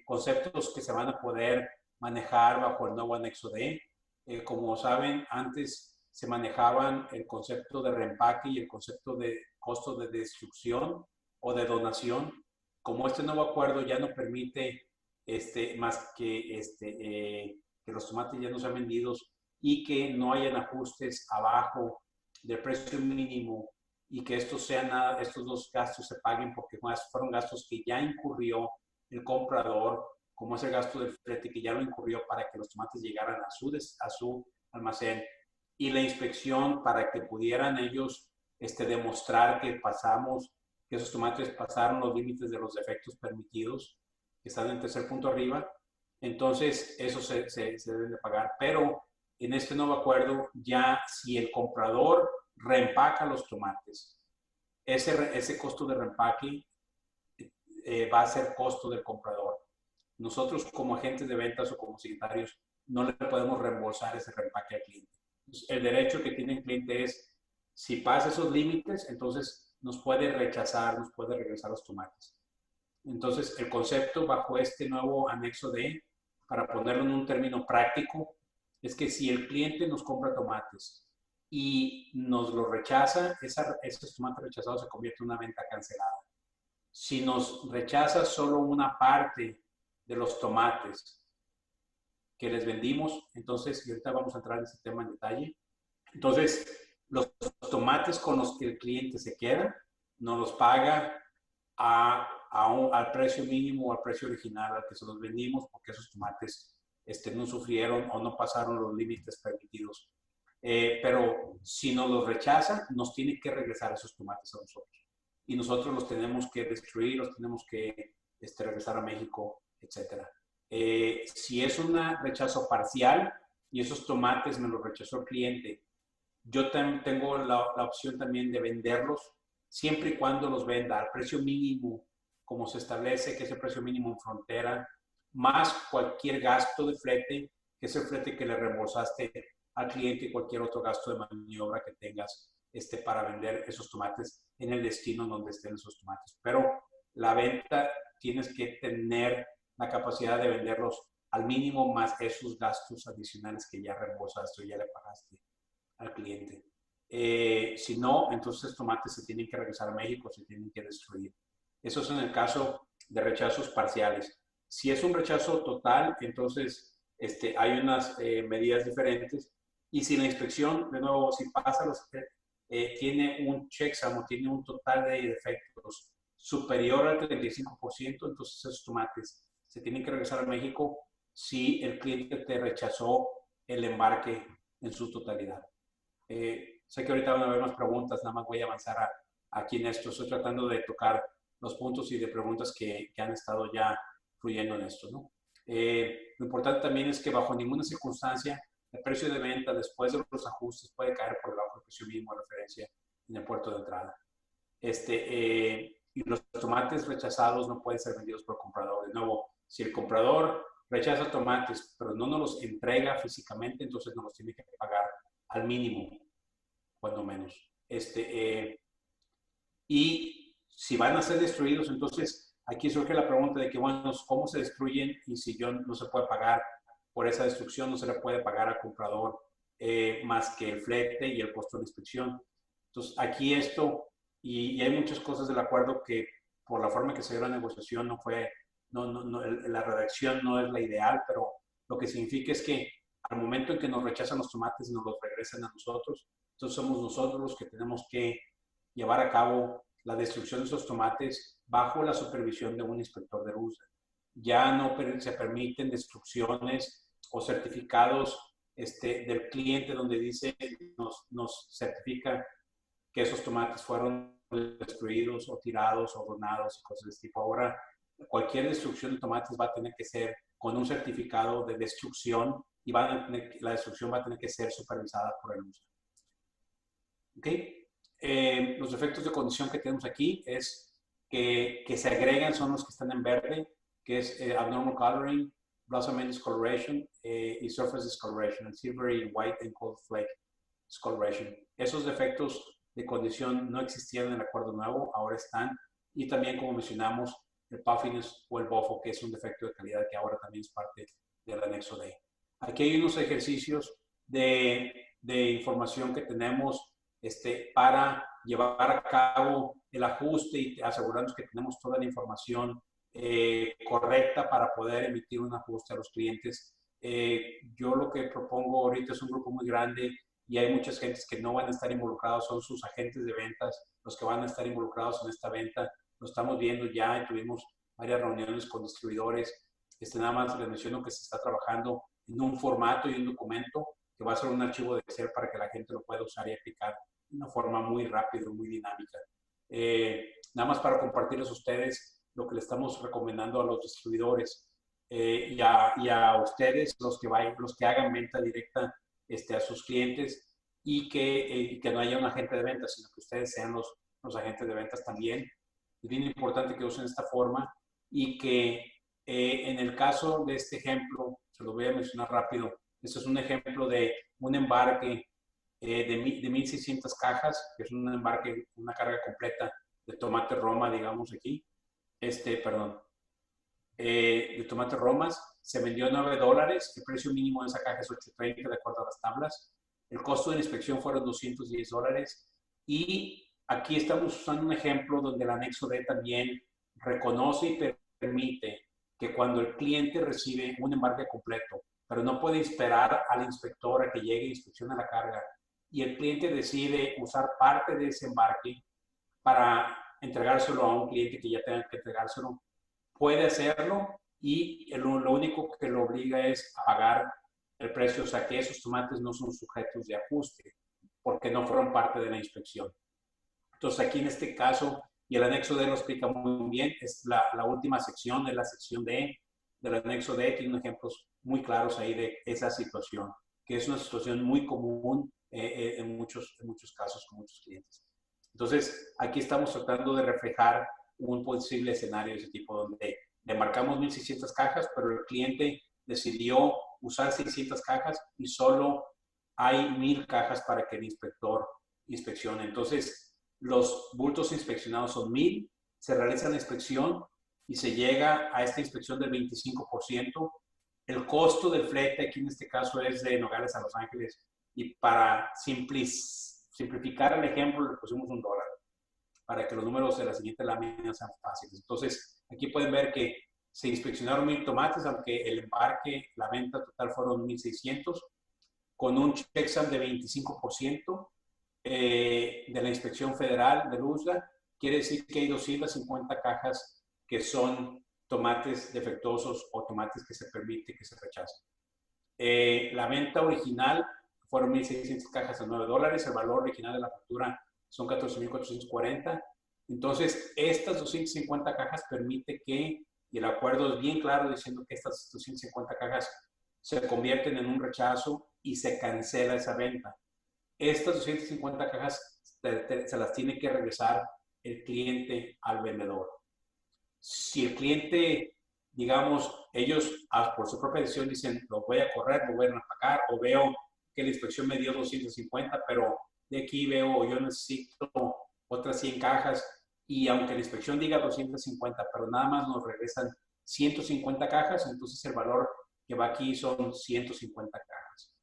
conceptos que se van a poder manejar bajo el nuevo anexo D. Como saben, antes se manejaban el concepto de reempaque y el concepto de costo de destrucción o de donación. Como este nuevo acuerdo ya no permite más que los tomates ya no sean vendidos y que no hayan ajustes abajo del precio mínimo y que estos dos gastos se paguen porque fueron gastos que ya incurrió el comprador, como es el gasto del flete que ya lo incurrió para que los tomates llegaran a su almacén, y la inspección para que pudieran ellos demostrar que esos tomates pasaron los límites de los defectos permitidos, que están en el tercer punto arriba. Entonces, eso se deben de pagar. Pero en este nuevo acuerdo, ya si el comprador reempaca los tomates, ese costo de reempaque va a ser costo del comprador. Nosotros como agentes de ventas o como secretarios no le podemos reembolsar ese reempaque al cliente. Entonces, el derecho que tiene el cliente es, si pasa esos límites, entonces nos puede rechazar, nos puede regresar los tomates. Entonces, el concepto bajo este nuevo anexo D, para ponerlo en un término práctico, es que si el cliente nos compra tomates y nos lo rechaza, esos tomates rechazados se convierten en una venta cancelada. Si nos rechaza solo una parte de los tomates que les vendimos, entonces, y ahorita vamos a entrar en ese tema en detalle, entonces, los tomates con los que el cliente se queda, nos los paga al precio mínimo o al precio original al que se los vendimos, porque esos tomates no sufrieron o no pasaron los límites permitidos. Pero si nos los rechaza, nos tiene que regresar esos tomates a nosotros. Y nosotros los tenemos que destruir, los tenemos que regresar a México, etc. Si es un rechazo parcial y esos tomates me los rechazó el cliente, yo tengo la opción también de venderlos siempre y cuando los venda al precio mínimo, como se establece, que es el precio mínimo en frontera, más cualquier gasto de flete, que es el flete que le reembolsaste al cliente, y cualquier otro gasto de maniobra que tengas para vender esos tomates en el destino donde estén esos tomates. Pero la venta tienes que tener la capacidad de venderlos al mínimo más esos gastos adicionales que ya reembolsaste o ya le pagaste al cliente. Si no, entonces tomates se tienen que regresar a México, se tienen que destruir. Eso es en el caso de rechazos parciales. Si es un rechazo total, entonces hay unas medidas diferentes. Y si la inspección, de nuevo, si pasa tiene un checksum o tiene un total de defectos superior al 35%, entonces esos tomates se tienen que regresar a México si el cliente te rechazó el embarque en su totalidad. Sé que ahorita van a haber más preguntas, nada más voy a avanzar aquí en esto. Estoy tratando de tocar los puntos y de preguntas que han estado ya fluyendo en esto, ¿no? Lo importante también es que bajo ninguna circunstancia el precio de venta después de los ajustes puede caer por debajo del precio mínimo de referencia en el puerto de entrada. Y los tomates rechazados no pueden ser vendidos por el comprador. De nuevo, si el comprador rechaza tomates, pero no nos los entrega físicamente, entonces nos los tiene que pagar al mínimo, cuando menos. Y si van a ser destruidos, entonces aquí surge la pregunta de que, bueno, ¿cómo se destruyen? Y si no se puede pagar por esa destrucción, no se le puede pagar al comprador más que el flete y el costo de inspección. Entonces, aquí y hay muchas cosas del acuerdo que por la forma en que se dio la negociación la redacción no es la ideal, pero lo que significa es que al momento en que nos rechazan los tomates, nos los regresan a nosotros. Entonces somos nosotros los que tenemos que llevar a cabo la destrucción de esos tomates bajo la supervisión de un inspector de USDA. Ya no se permiten destrucciones o certificados del cliente donde dice, nos certifica que esos tomates fueron destruidos o tirados o donados y cosas de ese tipo. Ahora, cualquier destrucción de tomates va a tener que ser con un certificado de destrucción y la destrucción va a tener que ser supervisada por el usuario. ¿Okay? Los efectos de condición que tenemos aquí es que se agregan son los que están en verde, que es abnormal coloring, blossom end discoloration y surface discoloration, el silvery, white and cold flake discoloration. Esos defectos de condición no existían en el acuerdo nuevo, ahora están. Y también, como mencionamos, el puffiness o el bofo, que es un defecto de calidad que ahora también es parte del anexo D. Aquí hay unos ejercicios de información que tenemos para llevar a cabo el ajuste y asegurarnos que tenemos toda la información correcta para poder emitir un ajuste a los clientes. Yo lo que propongo ahorita es un grupo muy grande y hay muchas gentes que no van a estar involucrados, son sus agentes de ventas los que van a estar involucrados en esta venta. Lo estamos viendo ya y tuvimos varias reuniones con distribuidores. Nada más les menciono que se está trabajando en un formato y un documento que va a ser un archivo de Excel para que la gente lo pueda usar y aplicar de una forma muy rápida, muy dinámica. Nada más para compartirles a ustedes lo que le estamos recomendando a los distribuidores y a ustedes, los que hagan venta directa a sus clientes y que no haya un agente de ventas, sino que ustedes sean los agentes de ventas también. Es bien importante que usen esta forma y que en el caso de este ejemplo, se lo voy a mencionar rápido, este es un ejemplo de un embarque de 1,600 cajas, que es un embarque, una carga completa de tomate Roma, digamos aquí, de tomate Romas, se vendió a $9, el precio mínimo de esa caja es $8.30 de acuerdo a las tablas, el costo de la inspección fueron $210 y aquí estamos usando un ejemplo donde el anexo D también reconoce y permite que cuando el cliente recibe un embarque completo, pero no puede esperar al inspector a que llegue e inspeccione la carga, y el cliente decide usar parte de ese embarque para entregárselo a un cliente que ya tenga que entregárselo, puede hacerlo y lo único que lo obliga es a pagar el precio, o sea que esos tomates no son sujetos de ajuste porque no fueron parte de la inspección. Entonces aquí en este caso, y el anexo D lo explica muy bien, es la última sección, es la sección D del anexo D, tiene ejemplos muy claros ahí de esa situación, que es una situación muy común en muchos casos con muchos clientes. Entonces, aquí estamos tratando de reflejar un posible escenario de ese tipo, donde le marcamos 1,600 cajas, pero el cliente decidió usar 600 cajas y solo hay 1,000 cajas para que el inspector inspeccione. Entonces, los bultos inspeccionados son 1,000, se realiza la inspección y se llega a esta inspección del 25%. El costo del flete aquí en este caso es de Nogales a Los Ángeles y para simplificar el ejemplo le pusimos $1 para que los números de la siguiente lámina sean fáciles. Entonces, aquí pueden ver que se inspeccionaron 1,000 tomates, aunque el embarque, la venta total fueron 1,600, con un checksum de 25% de la inspección federal de USDA. Quiere decir que hay 250 cajas que son tomates defectuosos o tomates que se permite que se rechacen. La venta original fueron 1,600 cajas a $9. El valor original de la factura son 14,440. Entonces, estas 250 cajas permite que, y el acuerdo es bien claro diciendo que estas 250 cajas se convierten en un rechazo y se cancela esa venta. Estas 250 cajas se las tiene que regresar el cliente al vendedor. Si el cliente, digamos, ellos por su propia decisión dicen, lo voy a correr, lo voy a empacar, o veo que la inspección me dio 250, pero de aquí veo, yo necesito otras 100 cajas, y aunque la inspección diga 250, pero nada más nos regresan 150 cajas, entonces el valor que va aquí son 150 cajas.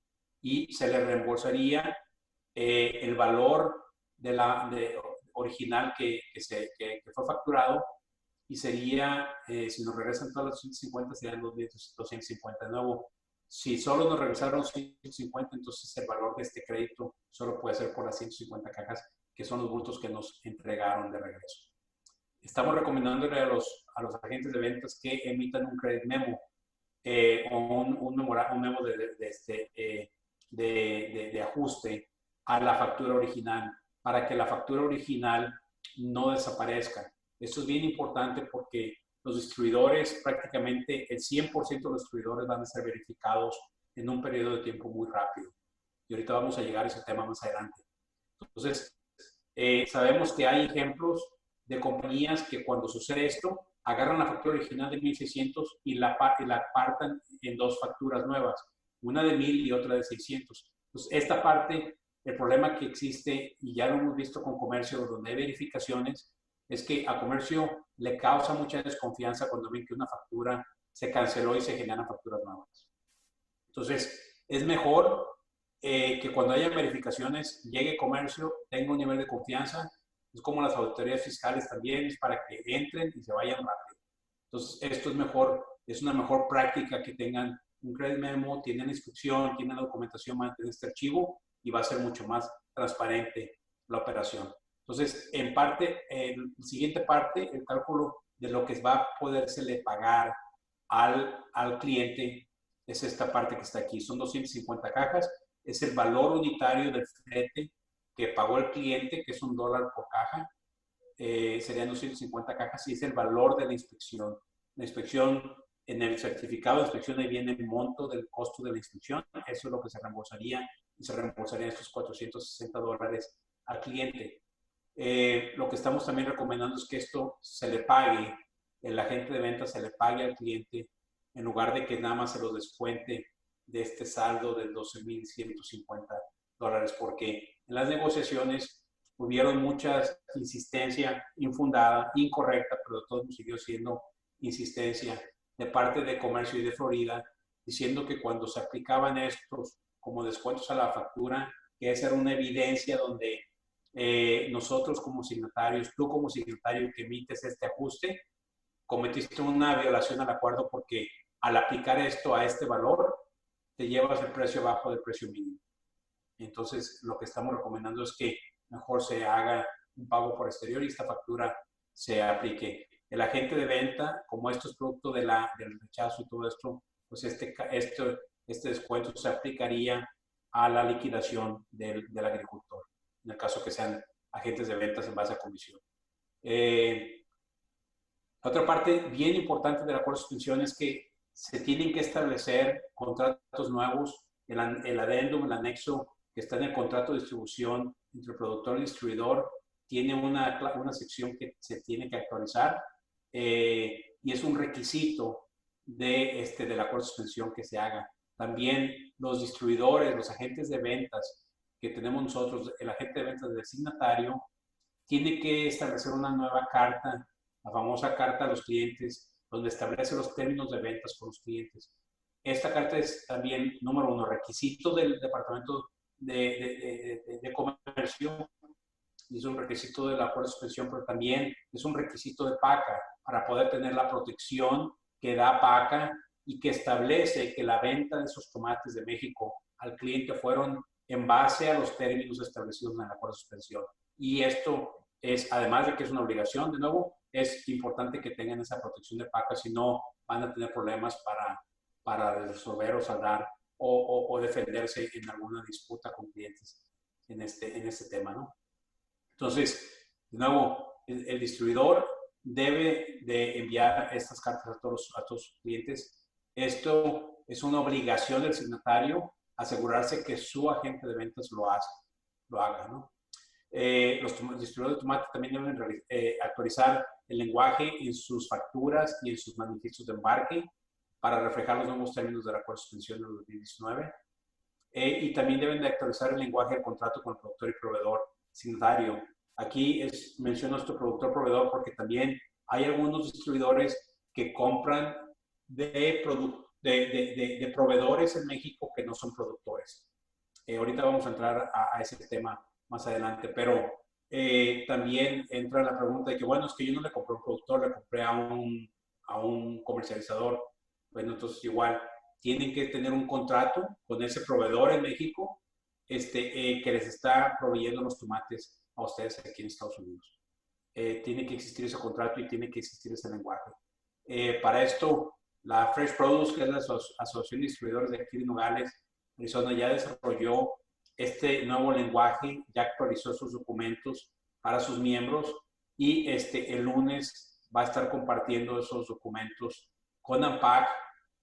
Y se le reembolsaría el valor original que fue facturado, y sería, si nos regresan todas las 150, serían 250 de nuevo. Si solo nos regresaron 150, entonces el valor de este crédito solo puede ser por las 150 cajas, que son los bultos que nos entregaron de regreso. Estamos recomendándole a los agentes de ventas que emitan un credit memo o un memo de ajuste a la factura original, para que la factura original no desaparezca. Esto es bien importante porque los distribuidores, prácticamente el 100% de los distribuidores van a ser verificados en un periodo de tiempo muy rápido. Y ahorita vamos a llegar a ese tema más adelante. Entonces, sabemos que hay ejemplos de compañías que cuando sucede esto, agarran la factura original de 1,600 y la partan en dos facturas nuevas, una de 1,000 y otra de 600. Entonces, esta parte, el problema que existe, y ya lo hemos visto con comercio, donde hay verificaciones, es que a comercio le causa mucha desconfianza cuando ven que una factura se canceló y se generan facturas nuevas. Entonces, es mejor que cuando haya verificaciones llegue comercio, tenga un nivel de confianza. Es como las auditorías fiscales también, es para que entren y se vayan rápido. Entonces, esto es mejor, es una mejor práctica que tengan un credit memo, tienen instrucción, tienen la documentación, mantener este archivo y va a ser mucho más transparente la operación. Entonces, en parte, siguiente parte, el cálculo de lo que va a podérsele pagar al cliente es esta parte que está aquí. Son 250 cajas, es el valor unitario del flete que pagó el cliente, que es $1 por caja. Serían 250 cajas y es el valor de la inspección. La inspección, en el certificado de inspección ahí viene el monto del costo de la inspección. Eso es lo que se reembolsaría y se reembolsarían estos $460 al cliente. Lo que estamos también recomendando es que esto se le pague, el agente de ventas se le pague al cliente en lugar de que nada más se lo descuente de este saldo de $12,150, porque en las negociaciones hubieron mucha insistencia infundada, incorrecta, pero de todos siguió siendo insistencia de parte de Comercio y de Florida, diciendo que cuando se aplicaban estos como descuentos a la factura, que esa era una evidencia donde nosotros como signatarios, tú como signatario que emites este ajuste, cometiste una violación al acuerdo porque al aplicar esto a este valor, te llevas el precio abajo del precio mínimo. Entonces, lo que estamos recomendando es que mejor se haga un pago por exterior y esta factura se aplique. El agente de venta, como esto es producto del rechazo y todo esto, pues este descuento se aplicaría a la liquidación del agricultor, en el caso que sean agentes de ventas en base a comisión. Otra parte bien importante del acuerdo de suspensión es que se tienen que establecer contratos nuevos. El adendum, el anexo que está en el contrato de distribución entre el productor y el distribuidor, tiene una sección que se tiene que actualizar y es un requisito del acuerdo de suspensión que se haga. También los distribuidores, los agentes de ventas que tenemos nosotros, el agente de ventas del signatario, tiene que establecer una nueva carta, la famosa carta a los clientes, donde establece los términos de ventas con los clientes. Esta carta es también, número 1, requisito del Departamento de Comercio, y es un requisito del acuerdo de suspensión, pero también es un requisito de PACA para poder tener la protección que da PACA y que establece que la venta de esos tomates de México al cliente fueron en base a los términos establecidos en el acuerdo de suspensión. Y esto es, además de que es una obligación, de nuevo, es importante que tengan esa protección de PACA, si no van a tener problemas para resolver o saldar o defenderse en alguna disputa con clientes en este tema, ¿no? Entonces, de nuevo, el distribuidor debe de enviar estas cartas a todos sus clientes. Esto es una obligación del signatario, asegurarse que su agente de ventas lo haga, ¿no? Los distribuidores de tomate también deben actualizar el lenguaje en sus facturas y en sus manifiestos de embarque para reflejar los nuevos términos del acuerdo de suspensión de 2019. Y también deben de actualizar el lenguaje del contrato con el productor y proveedor signatario. Aquí menciono nuestro productor-proveedor porque también hay algunos distribuidores que compran de proveedores en México que no son productores. Ahorita vamos a entrar a ese tema más adelante, pero también entra la pregunta de que, bueno, es que yo no le compré a un productor, le compré a un comercializador. Bueno, entonces igual tienen que tener un contrato con ese proveedor en México que les está proveyendo los tomates a ustedes aquí en Estados Unidos. Tiene que existir ese contrato y tiene que existir ese lenguaje. Para esto, la Fresh Produce, que es la Asociación de Distribuidores de aquí de Nogales, Arizona, ya desarrolló este nuevo lenguaje, ya actualizó sus documentos para sus miembros y el lunes va a estar compartiendo esos documentos con ANPAC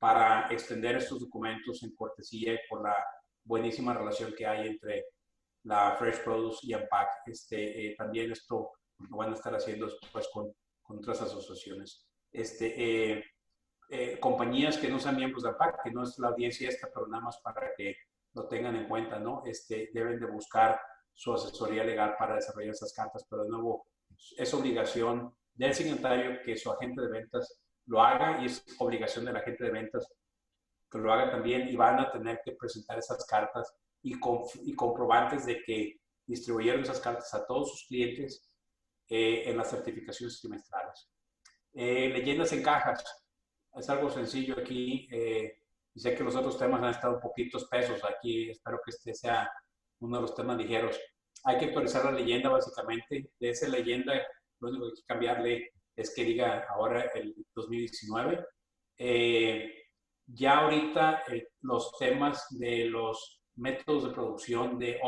para extender estos documentos en cortesía por la buenísima relación que hay entre la Fresh Produce y AMPAC. También esto lo van a estar haciendo después con otras asociaciones. Compañías que no sean miembros de AMPAC, que no es la audiencia esta, pero nada más para que lo tengan en cuenta, ¿no? Deben de buscar su asesoría legal para desarrollar esas cartas, pero de nuevo es obligación del signatario que su agente de ventas lo haga y es obligación del agente de ventas que lo haga también, y van a tener que presentar esas cartas y comprobantes de que distribuyeron esas cartas a todos sus clientes en las certificaciones trimestrales. Leyendas en cajas. Es algo sencillo aquí. Y sé que los otros temas han estado un poquito espesos aquí. Espero que este sea uno de los temas ligeros. Hay que actualizar la leyenda, básicamente. De esa leyenda, lo único que hay que cambiarle es que diga ahora el 2019. Ya ahorita los temas de los métodos de producción de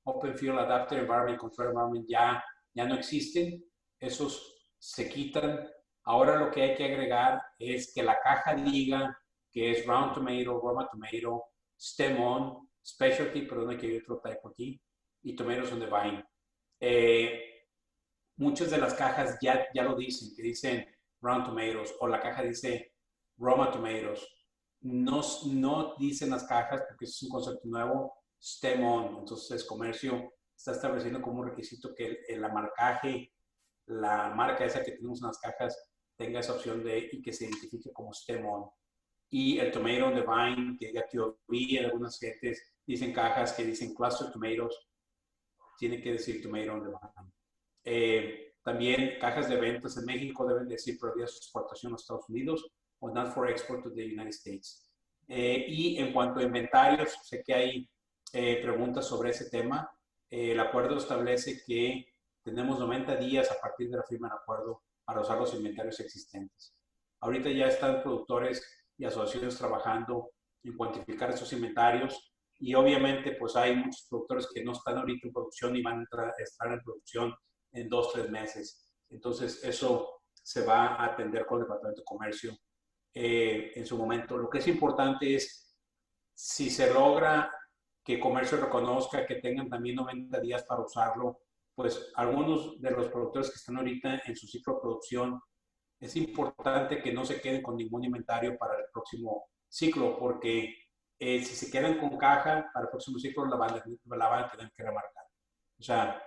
Open Field Adapter Environment, Control Environment ya no existen. Esos se quitan. Ahora lo que hay que agregar es que la caja diga que es Round Tomato, Roma Tomato, Stem On, Specialty, perdón que hay otro typo aquí, y Tomatoes on the Vine. Muchas de las cajas ya lo dicen, que dicen Round Tomatoes, o la caja dice Roma Tomatoes. No dicen las cajas, porque es un concepto nuevo, Stem On. Entonces, comercio está estableciendo como un requisito que el marcaje, la marca esa que tenemos en las cajas, tenga esa opción y que se identifique como Stem On. Y el Tomato on the Vine, que ya TOV, en algunas gentes dicen cajas que dicen Cluster Tomatoes, tiene que decir Tomato on the Vine. También cajas de ventas en México deben decir prohibida su exportación a los Estados Unidos o not for export to the United States. Y en cuanto a inventarios, sé que hay preguntas sobre ese tema. El acuerdo establece que tenemos 90 días a partir de la firma del acuerdo para usar los inventarios existentes. Ahorita ya están productores y asociaciones trabajando en cuantificar esos inventarios, y obviamente pues hay muchos productores que no están ahorita en producción y van a estar en producción en 2-3 meses. Entonces eso se va a atender con el Departamento de Comercio en su momento. Lo que es importante es, si se logra que Comercio reconozca que tengan también 90 días para usarlo, pues algunos de los productores que están ahorita en su ciclo de producción, es importante que no se queden con ningún inventario para el próximo ciclo, porque si se quedan con caja para el próximo ciclo la van a tener que remarcar. O sea,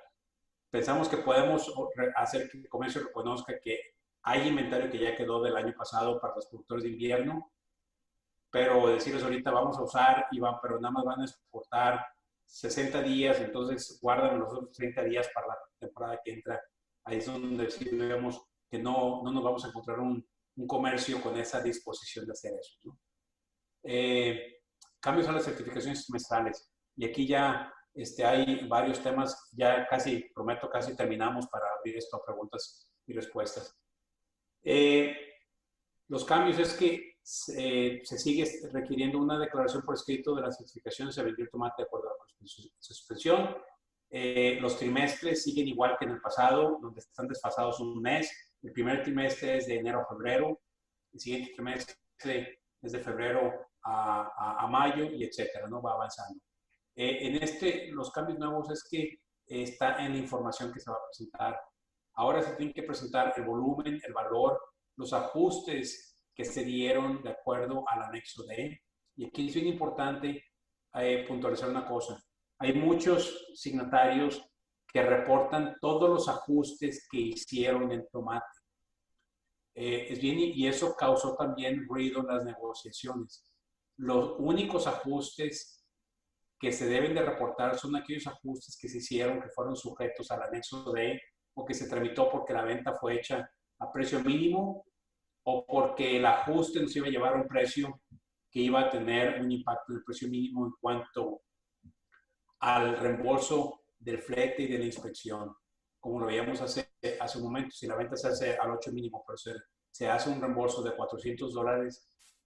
pensamos que podemos hacer que el comercio reconozca que hay inventario que ya quedó del año pasado para los productores de invierno, pero decirles ahorita vamos a usar, pero nada más van a exportar 60 días, entonces guardan los otros 30 días para la temporada que entra. Ahí es donde sí vemos que no nos vamos a encontrar un comercio con esa disposición de hacer eso, ¿no? Cambios a las certificaciones trimestrales. Y aquí ya hay varios temas, ya prometo casi terminamos para abrir esto a preguntas y respuestas. Los cambios es que se sigue requiriendo una declaración por escrito de las certificaciones de vender tomate de acuerdo a la suspensión. Los trimestres siguen igual que en el pasado, donde están desfasados un mes. El primer trimestre es de enero a febrero, el siguiente trimestre es de febrero a mayo, y etcétera, ¿no? Va avanzando. Los cambios nuevos es que está en la información que se va a presentar. Ahora se tiene que presentar el volumen, el valor, los ajustes que se dieron de acuerdo al anexo D. Y aquí es bien importante puntualizar una cosa. Hay muchos signatarios que reportan todos los ajustes que hicieron en tomate. Y eso causó también ruido en las negociaciones. Los únicos ajustes que se deben de reportar son aquellos ajustes que se hicieron, que fueron sujetos al anexo D, o que se tramitó porque la venta fue hecha a precio mínimo, o porque el ajuste nos iba a llevar a un precio que iba a tener un impacto en el precio mínimo en cuanto al reembolso del flete y de la inspección. Como lo veíamos hace un momento, si la venta se hace al 8 mínimo, pero se hace un reembolso de $400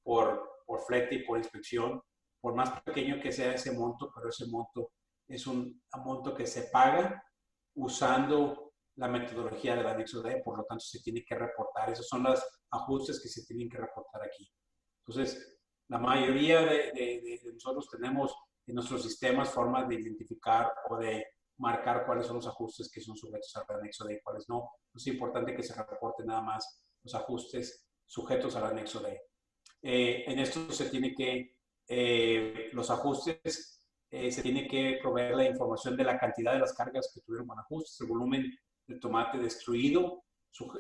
por flete y por inspección, por más pequeño que sea ese monto, pero ese monto es un monto que se paga usando la metodología del anexo D, por lo tanto se tiene que reportar. Esos son los ajustes que se tienen que reportar aquí. Entonces, La mayoría de nosotros tenemos en nuestros sistemas formas de identificar o de marcar cuáles son los ajustes que son sujetos al anexo D y cuáles no. Es importante que se reporten nada más los ajustes sujetos al anexo D. En esto se tiene que, los ajustes, se tiene que proveer la información de la cantidad de las cargas que tuvieron con ajustes, el volumen del tomate destruido,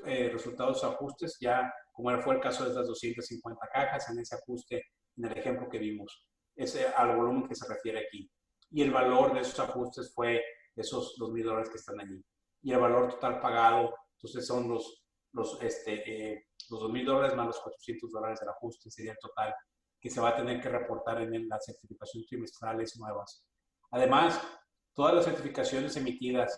resultados de ajustes, ya como fue el caso de estas 250 cajas en ese ajuste, en el ejemplo que vimos. Ese al volumen que se refiere aquí. Y el valor de esos ajustes fue esos $2,000 que están allí. Y el valor total pagado, entonces son los $2,000 más los $400 del ajuste, sería el total que se va a tener que reportar en las certificaciones trimestrales nuevas. Además, todas las certificaciones emitidas,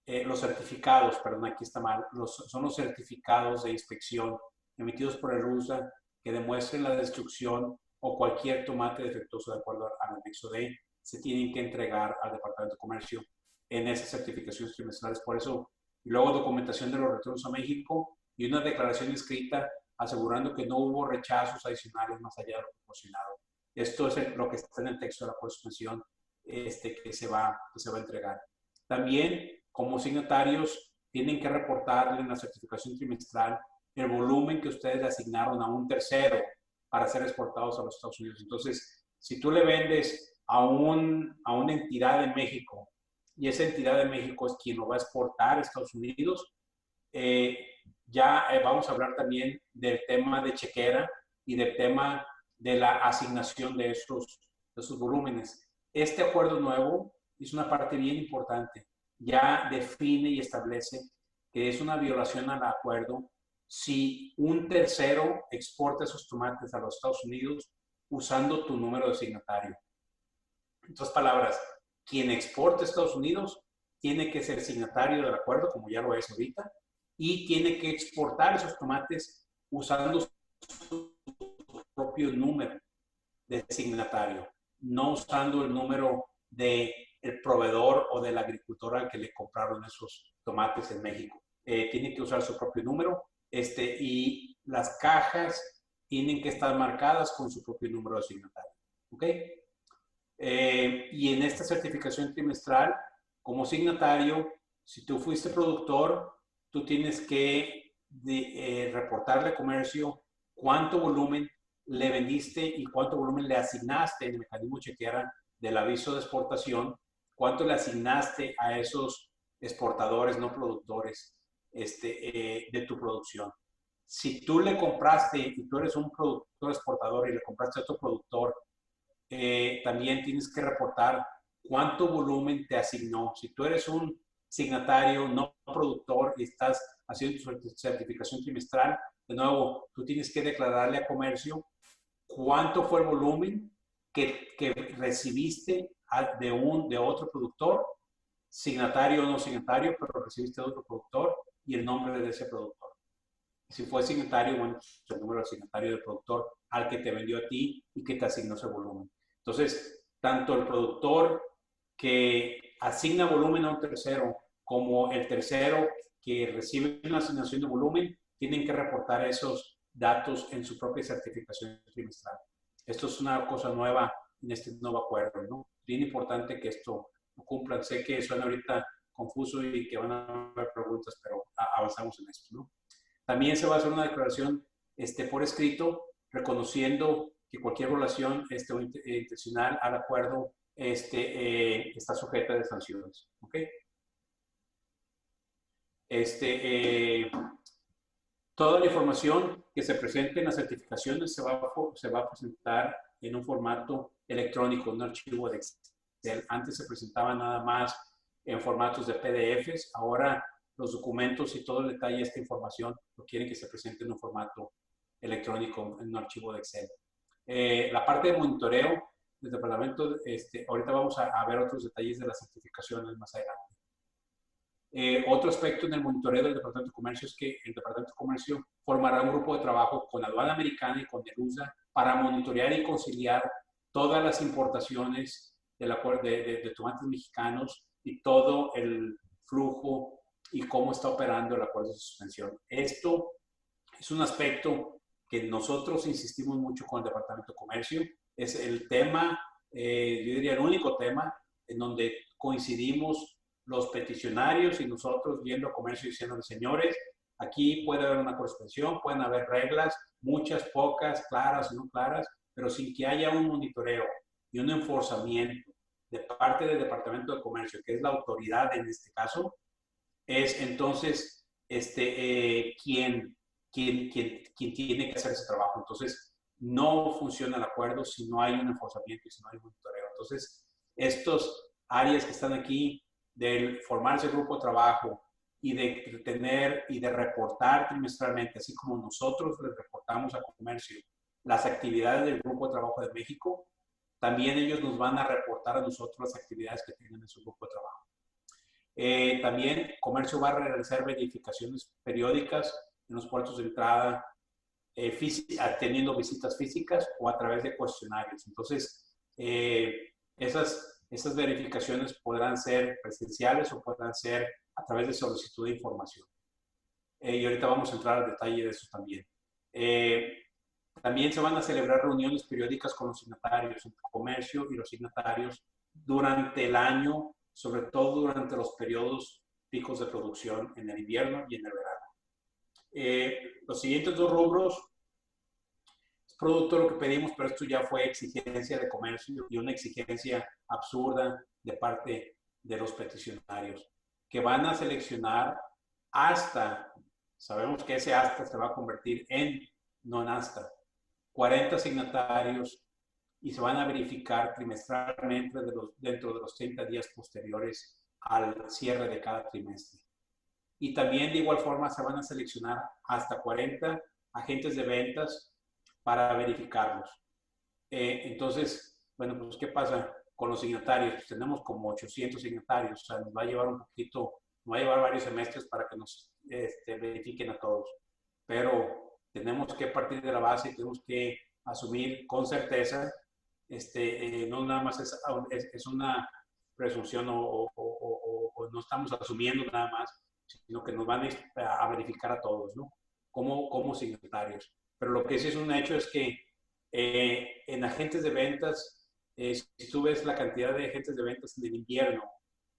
los certificados, perdón, aquí está mal, son los certificados de inspección emitidos por el RUSA que demuestren la destrucción o cualquier tomate defectuoso de acuerdo al anexo D, se tienen que entregar al Departamento de Comercio en esas certificaciones trimestrales. Por eso, y luego documentación de los retornos a México y una declaración escrita asegurando que no hubo rechazos adicionales más allá de lo proporcionado. Esto es lo que está en el texto de la acuerdo de suspensión que se va a entregar. También, como signatarios, tienen que reportarle en la certificación trimestral el volumen que ustedes le asignaron a un tercero para ser exportados a los Estados Unidos. Entonces, si tú le vendes a una entidad de México y esa entidad de México es quien lo va a exportar a Estados Unidos, vamos a hablar también del tema de chequera y del tema de la asignación de esos volúmenes. Este acuerdo nuevo es una parte bien importante. Ya define y establece que es una violación al acuerdo si un tercero exporta esos tomates a los Estados Unidos usando tu número de signatario. En otras palabras, quien exporta a Estados Unidos tiene que ser signatario del acuerdo, como ya lo es ahorita, y tiene que exportar esos tomates usando su propio número de signatario, no usando el número del proveedor o del agricultor al que le compraron esos tomates en México. Tiene que usar su propio número y las cajas tienen que estar marcadas con su propio número de signatario. ¿Ok? Y en esta certificación trimestral, como signatario, si tú fuiste productor, tú tienes que reportarle a comercio cuánto volumen le vendiste y cuánto volumen le asignaste en el mecanismo chequera del aviso de exportación, cuánto le asignaste a esos exportadores no productores de tu producción. Si tú le compraste y tú eres un productor exportador y le compraste a otro productor, también tienes que reportar cuánto volumen te asignó. Si tú eres un signatario no productor y estás haciendo tu certificación trimestral, de nuevo, tú tienes que declararle a comercio cuánto fue el volumen que recibiste de otro productor, signatario o no signatario, pero recibiste de otro productor y el nombre de ese productor. Si fue signatario, bueno, el número del signatario del productor al que te vendió a ti y que te asignó ese volumen. Entonces, tanto el productor que asigna volumen a un tercero como el tercero que recibe una asignación de volumen tienen que reportar esos datos en su propia certificación trimestral. Esto es una cosa nueva en este nuevo acuerdo, ¿no? Bien importante que esto lo cumplan. Sé que suena ahorita confuso y que van a haber preguntas, pero avanzamos en esto, ¿no? También se va a hacer una declaración por escrito reconociendo que cualquier violación intencional al acuerdo está sujeta de sanciones. ¿Ok? Toda la información que se presente en las certificaciones se va a presentar en un formato electrónico, un archivo de Excel. Antes se presentaba nada más en formatos de PDFs, ahora los documentos y todo el detalle de esta información lo quieren que se presente en un formato electrónico, en un archivo de Excel. La parte de monitoreo del departamento, ahorita vamos a ver otros detalles de las certificaciones más adelante. Otro aspecto en el monitoreo del Departamento de Comercio es que el Departamento de Comercio formará un grupo de trabajo con la aduana americana y con el USA para monitorear y conciliar todas las importaciones de tomates mexicanos y todo el flujo y cómo está operando el acuerdo de suspensión. Esto es un aspecto que nosotros insistimos mucho con el Departamento de Comercio. Es el tema, yo diría el único tema en donde coincidimos los peticionarios y nosotros yendo a comercio y diciendo, señores, aquí puede haber una corresponsión, pueden haber reglas, muchas, pocas, claras o no claras, pero sin que haya un monitoreo y un enforzamiento de parte del Departamento de Comercio, que es la autoridad en este caso, es entonces quien tiene que hacer ese trabajo. Entonces, no funciona el acuerdo si no hay un enforzamiento y si no hay un monitoreo. Entonces, estos áreas que están aquí del formarse el grupo de trabajo y de tener y de reportar trimestralmente, así como nosotros les reportamos a Comercio las actividades del grupo de trabajo de México, también ellos nos van a reportar a nosotros las actividades que tienen en su grupo de trabajo. También Comercio va a realizar verificaciones periódicas en los puertos de entrada, teniendo visitas físicas o a través de cuestionarios. Entonces, esas verificaciones podrán ser presenciales o podrán ser a través de solicitud de información. Y ahorita vamos a entrar al detalle de eso también. También se van a celebrar reuniones periódicas con los signatarios, entre Comercio y los signatarios durante el año, sobre todo durante los periodos picos de producción en el invierno y en el verano. Los siguientes dos rubros es producto de lo que pedimos, pero esto ya fue exigencia de Comercio y una exigencia absurda de parte de los peticionarios, que van a seleccionar hasta, sabemos que ese hasta se va a convertir en no en hasta, 40 signatarios y se van a verificar trimestralmente dentro de los 30 días posteriores al cierre de cada trimestre. Y también de igual forma se van a seleccionar hasta 40 agentes de ventas para verificarlos. Entonces, bueno, pues ¿qué pasa con los signatarios? Pues tenemos como 800 signatarios, o sea, nos va a llevar un poquito, nos va a llevar varios semestres para que nos verifiquen a todos. Pero tenemos que partir de la base y tenemos que asumir con certeza, no nada más es una presunción o no estamos asumiendo nada más, sino que nos van a verificar a todos, ¿no? Como signatarios. Pero lo que sí es un hecho es que en agentes de ventas, si tú ves la cantidad de agentes de ventas en el invierno,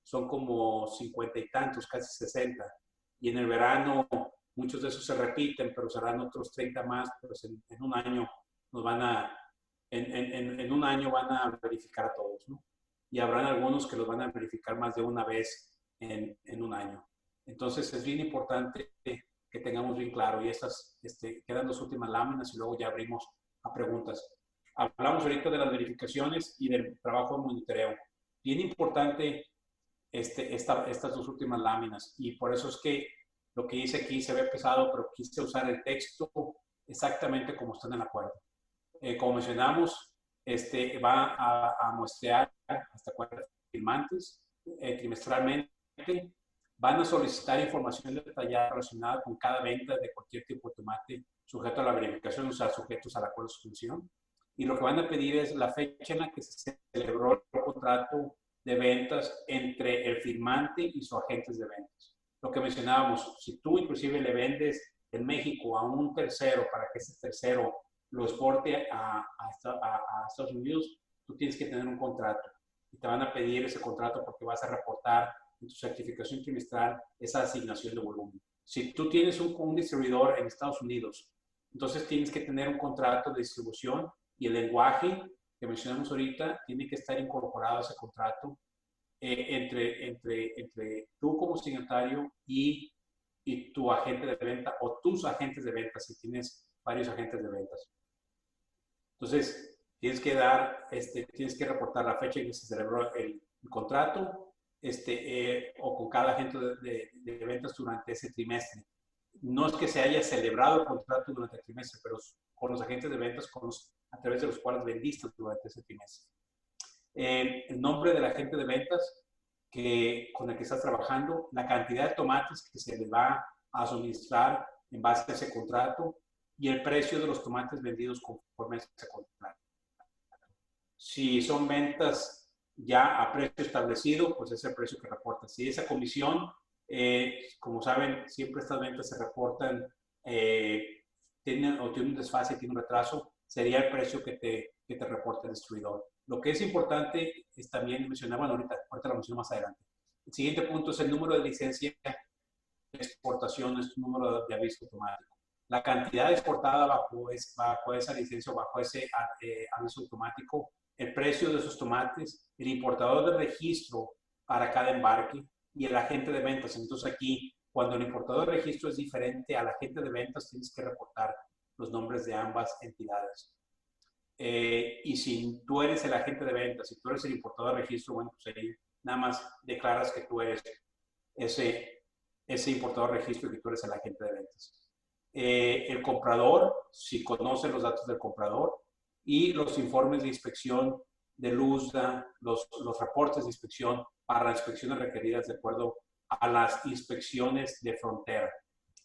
son como 50 y tantos, casi 60. Y en el verano, muchos de esos se repiten, pero serán otros 30 más, pues en un año nos van a, en un año van a verificar a todos, ¿no? Y habrán algunos que los van a verificar más de una vez en un año. Entonces es bien importante que tengamos bien claro, y estas quedan las últimas láminas y luego ya abrimos a preguntas. Hablamos ahorita de las verificaciones y del trabajo de monitoreo. Bien importante estas dos últimas láminas, y por eso es que lo que hice aquí se ve pesado, pero quise usar el texto exactamente como está en el acuerdo. Como mencionamos, va a muestrear hasta 40 firmantes trimestralmente. Van a solicitar información detallada relacionada con cada venta de cualquier tipo de tomate sujeto a la verificación, o sea, sujetos al acuerdo de suspensión. Y lo que van a pedir es la fecha en la que se celebró el contrato de ventas entre el firmante y sus agentes de ventas. Lo que mencionábamos, si tú inclusive le vendes en México a un tercero para que ese tercero lo exporte a Estados Unidos, tú tienes que tener un contrato y te van a pedir ese contrato porque vas a reportar en tu certificación trimestral esa asignación de volumen. Si tú tienes un distribuidor en Estados Unidos, entonces tienes que tener un contrato de distribución y el lenguaje que mencionamos ahorita tiene que estar incorporado a ese contrato entre tú como signatario y tu agente de venta o tus agentes de venta, si tienes varios agentes de ventas. Entonces, tienes que reportar la fecha en que se celebró el contrato o con cada agente de ventas durante ese trimestre. No es que se haya celebrado el contrato durante el trimestre, pero con los agentes de ventas a través de los cuales vendiste durante ese trimestre. El nombre del agente de ventas con el que estás trabajando, la cantidad de tomates que se les va a suministrar en base a ese contrato y el precio de los tomates vendidos conforme a ese contrato. Si son ventas ya a precio establecido, pues es el precio que reporta. Si esa comisión, como saben, siempre estas ventas se reportan, tienen tiene un desfase, tiene un retraso, sería el precio que te reporta el distribuidor. Lo que es importante es también mencionar, bueno, ahorita lo menciono más adelante. El siguiente punto es el número de licencia de exportación, es un número de aviso automático. La cantidad exportada bajo esa licencia o bajo ese aviso automático, el precio de esos tomates, el importador de registro para cada embarque y el agente de ventas. Entonces aquí, cuando el importador de registro es diferente al agente de ventas, tienes que reportar los nombres de ambas entidades. Y si tú eres el agente de ventas, si tú eres el importador de registro, bueno, pues ahí nada más declaras que tú eres ese importador de registro y que tú eres el agente de ventas. El comprador, si conoce los datos del comprador, y los informes de inspección del USDA, los reportes de inspección para las inspecciones requeridas de acuerdo a las inspecciones de frontera.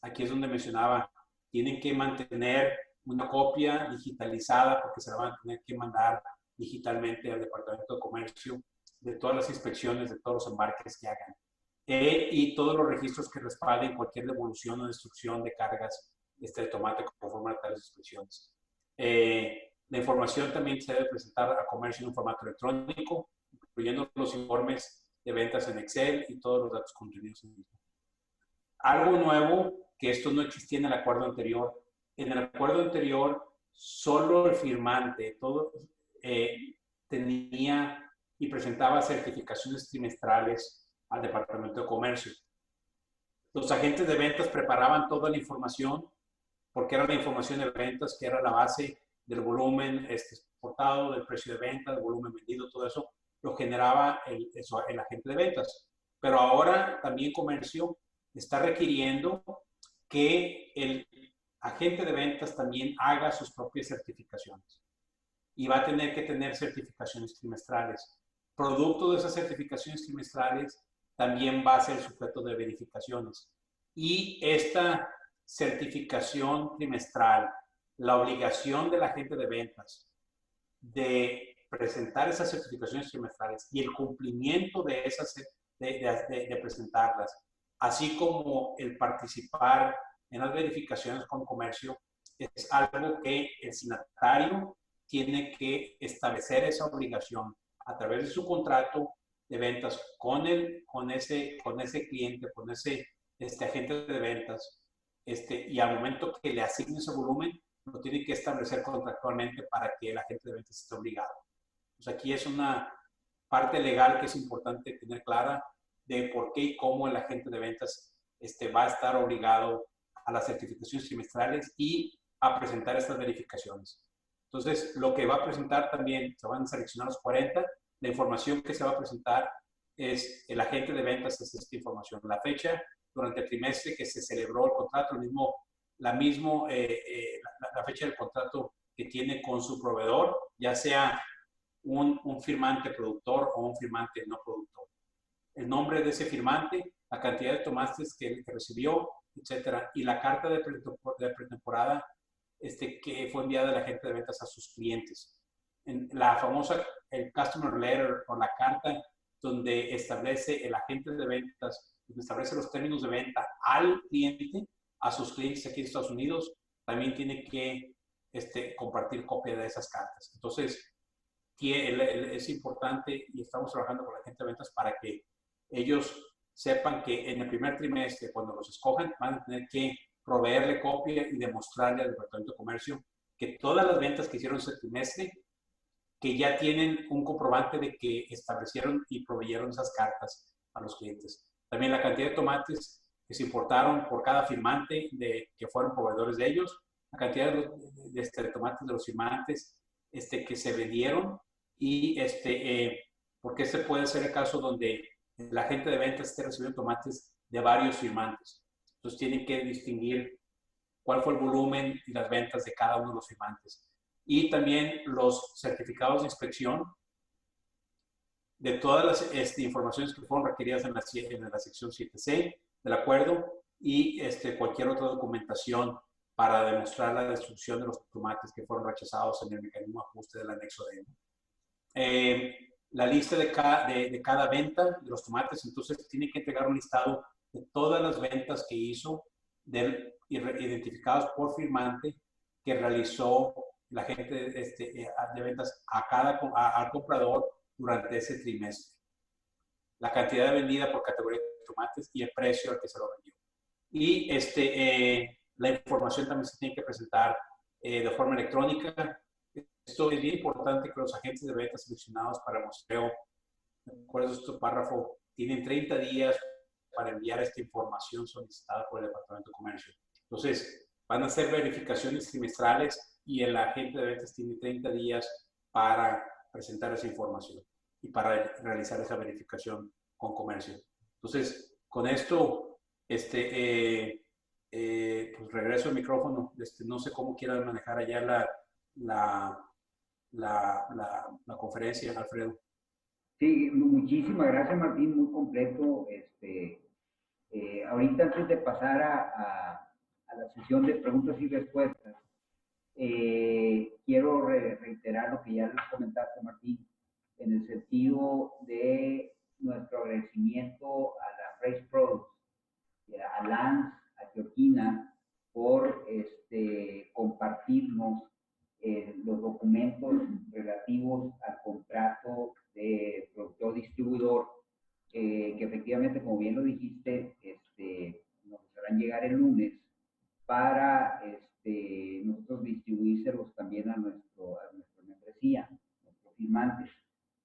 Aquí es donde mencionaba, tienen que mantener una copia digitalizada porque se la van a tener que mandar digitalmente al Departamento de Comercio de todas las inspecciones, de todos los embarques que hagan. Y todos los registros que respalden cualquier devolución o destrucción de cargas de tomate conforme a tales inspecciones. La información también se debe presentar a comercio en un formato electrónico, incluyendo los informes de ventas en Excel y todos los datos contenidos en el mismo. Algo nuevo, que esto no existía en el acuerdo anterior. En el acuerdo anterior, solo el firmante tenía y presentaba certificaciones trimestrales al Departamento de Comercio. Los agentes de ventas preparaban toda la información, porque era la información de ventas, que era la base del volumen exportado, del precio de venta, del volumen vendido, todo eso lo generaba el agente de ventas. Pero ahora también Comercio está requiriendo que el agente de ventas también haga sus propias certificaciones. Y va a tener que tener certificaciones trimestrales. Producto de esas certificaciones trimestrales también va a ser sujeto de verificaciones. Y esta certificación trimestral, la obligación del agente de ventas de presentar esas certificaciones trimestrales y el cumplimiento de esas, de presentarlas, así como el participar en las verificaciones con Comercio, es algo que el signatario tiene que establecer esa obligación a través de su contrato de ventas con ese cliente, con ese agente de ventas, y al momento que le asigne ese volumen, lo tiene que establecer contractualmente para que el agente de ventas esté obligado. Pues aquí es una parte legal que es importante tener clara de por qué y cómo el agente de ventas va a estar obligado a las certificaciones trimestrales y a presentar estas verificaciones. Entonces, lo que va a presentar también, se van a seleccionar los 40, la información que se va a presentar es el agente de ventas, es esta información, la fecha durante el trimestre que se celebró el contrato, la fecha del contrato que tiene con su proveedor, ya sea un firmante productor o un firmante no productor. El nombre de ese firmante, la cantidad de tomates que recibió, etcétera, y la carta de pretemporada que fue enviada al agente de ventas a sus clientes. En la famosa el customer letter o la carta donde establece el agente de ventas, donde establece los términos de venta al cliente, a sus clientes aquí en Estados Unidos, también tiene que compartir copia de esas cartas. Entonces, es importante y estamos trabajando con la gente de ventas para que ellos sepan que en el primer trimestre, cuando los escojan, van a tener que proveerle copia y demostrarle al Departamento de Comercio que todas las ventas que hicieron ese trimestre, que ya tienen un comprobante de que establecieron y proveyeron esas cartas a los clientes. También la cantidad de tomates que se importaron por cada firmante que fueron proveedores de ellos, la cantidad de tomates de los firmantes que se vendieron y porque puede ser el caso donde el agente de ventas esté recibiendo tomates de varios firmantes. Entonces tienen que distinguir cuál fue el volumen y las ventas de cada uno de los firmantes. Y también los certificados de inspección de todas las informaciones que fueron requeridas en la sección 7C del acuerdo y cualquier otra documentación para demostrar la destrucción de los tomates que fueron rechazados en el mecanismo de ajuste del anexo D. La lista de cada venta de los tomates, entonces tiene que entregar un listado de todas las ventas que hizo identificados por firmante que realizó la gente de ventas al comprador durante ese trimestre. La cantidad vendida por categoría de tomates y el precio al que se lo vendió. Y la información también se tiene que presentar de forma electrónica. Esto es bien importante que los agentes de ventas seleccionados para el muestreo, ¿cuál es este párrafo? Tienen 30 días para enviar esta información solicitada por el Departamento de Comercio. Entonces, van a hacer verificaciones trimestrales y el agente de ventas tiene 30 días para presentar esa información y para realizar esa verificación con comercio. Entonces, con esto, pues regreso al micrófono. No sé cómo quieran manejar allá la conferencia, Alfredo. Sí, muchísimas gracias, Martín, muy completo. Ahorita antes de pasar a la sesión de preguntas y respuestas, quiero reiterar lo que ya les comentaste, Martín, en el sentido de nuestro agradecimiento a la Fresh Products, a Lance, a Georgina, por compartirnos los documentos relativos al contrato de productor-distribuidor, que efectivamente, como bien lo dijiste, nos harán llegar el lunes para nosotros distribuírselos también a nuestra membresía, nuestros firmantes.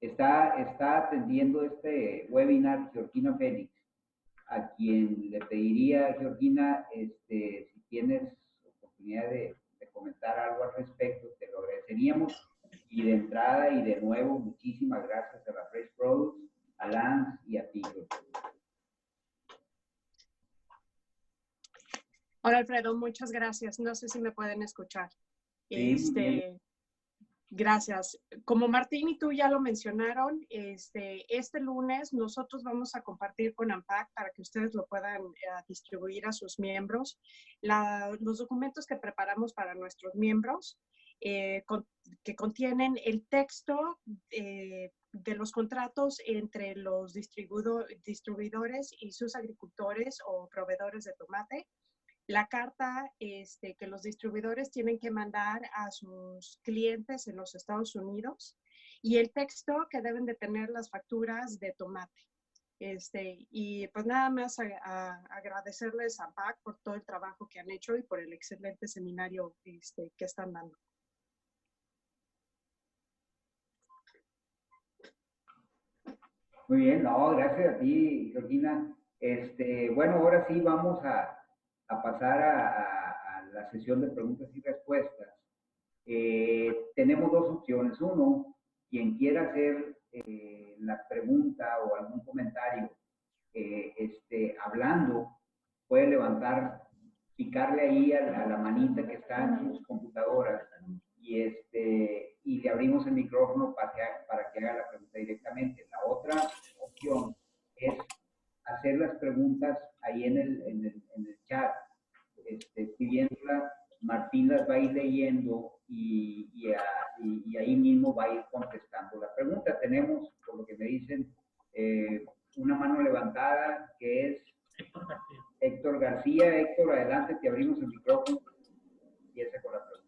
Está atendiendo este webinar Georgina Félix, a quien le pediría, Georgina, si tienes oportunidad de comentar algo al respecto, te lo agradeceríamos. Y de entrada y de nuevo, muchísimas gracias a la Fresh Products, a Lance y a ti. Hola, Alfredo, muchas gracias. No sé si me pueden escuchar. Sí, gracias. Como Martín y tú ya lo mencionaron, este lunes nosotros vamos a compartir con AMPAC para que ustedes lo puedan distribuir a sus miembros. Los documentos que preparamos para nuestros miembros, que contienen el texto de los contratos entre los distribuidores y sus agricultores o proveedores de tomate. La carta que los distribuidores tienen que mandar a sus clientes en los Estados Unidos y el texto que deben de tener las facturas de tomate. Y pues nada más agradecerles a PAC por todo el trabajo que han hecho y por el excelente seminario que están dando. Muy bien, no, gracias a ti, Georgina. Bueno, ahora sí vamos a pasar a la sesión de preguntas y respuestas. Tenemos dos opciones. Uno, quien quiera hacer la pregunta o algún comentario hablando, puede levantar, picarle ahí a la manita que está en sus computadoras y le abrimos el micrófono para que haga la pregunta directamente. La otra opción es hacer las preguntas ahí en el chat, pidiéndolas. Martín las va a ir leyendo y ahí mismo va a ir contestando la pregunta. Tenemos, por lo que me dicen, una mano levantada que es Héctor García. Héctor, adelante, te abrimos el micrófono. Empieza con la pregunta.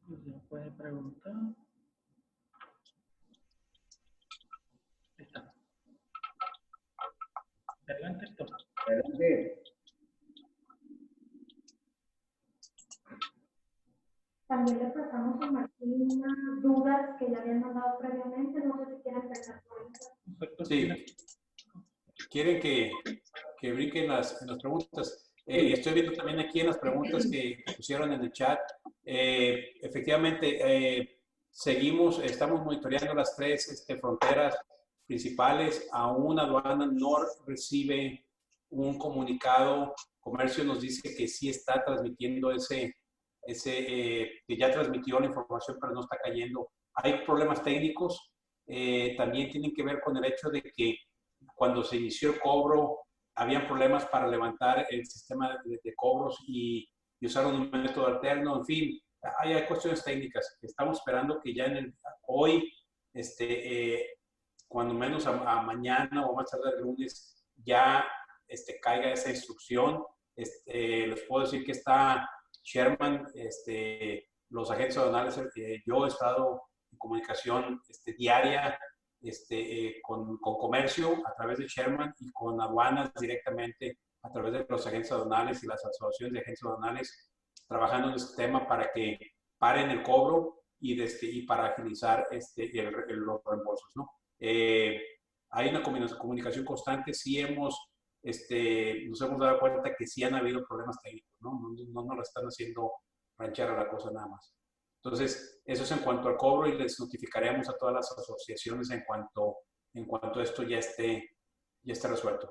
¿Se puede preguntar? Está. Adelante, Héctor. Adelante. También le pasamos a Martín unas dudas que ya habían mandado previamente. No sé si quieren empezar por eso. Sí. ¿Quieren que brinquen las preguntas? Estoy viendo también aquí en las preguntas que pusieron en el chat. Efectivamente, estamos monitoreando las tres fronteras principales. Aún aduana no recibe un comunicado. Comercio nos dice que sí está transmitiendo que ya transmitió la información, pero no está cayendo. Hay problemas técnicos. También tienen que ver con el hecho de que cuando se inició el cobro, habían problemas para levantar el sistema de cobros y usaron un método alterno. En fin, hay cuestiones técnicas que estamos esperando que ya hoy, cuando menos a mañana o más tarde el lunes, ya caiga esa instrucción Les puedo decir que está Sherman, los agentes aduanales, yo he estado en comunicación diaria con comercio a través de Sherman y con aduanas directamente a través de los agentes aduanales y las asociaciones de agentes aduanales, trabajando en este tema para que paren el cobro y para agilizar los reembolsos, ¿no? Hay una comunicación constante, sí nos hemos dado cuenta que sí han habido problemas técnicos, ¿no? No nos lo están haciendo ranchar a la cosa nada más. Entonces, eso es en cuanto al cobro y les notificaremos a todas las asociaciones en cuanto esto ya esté resuelto.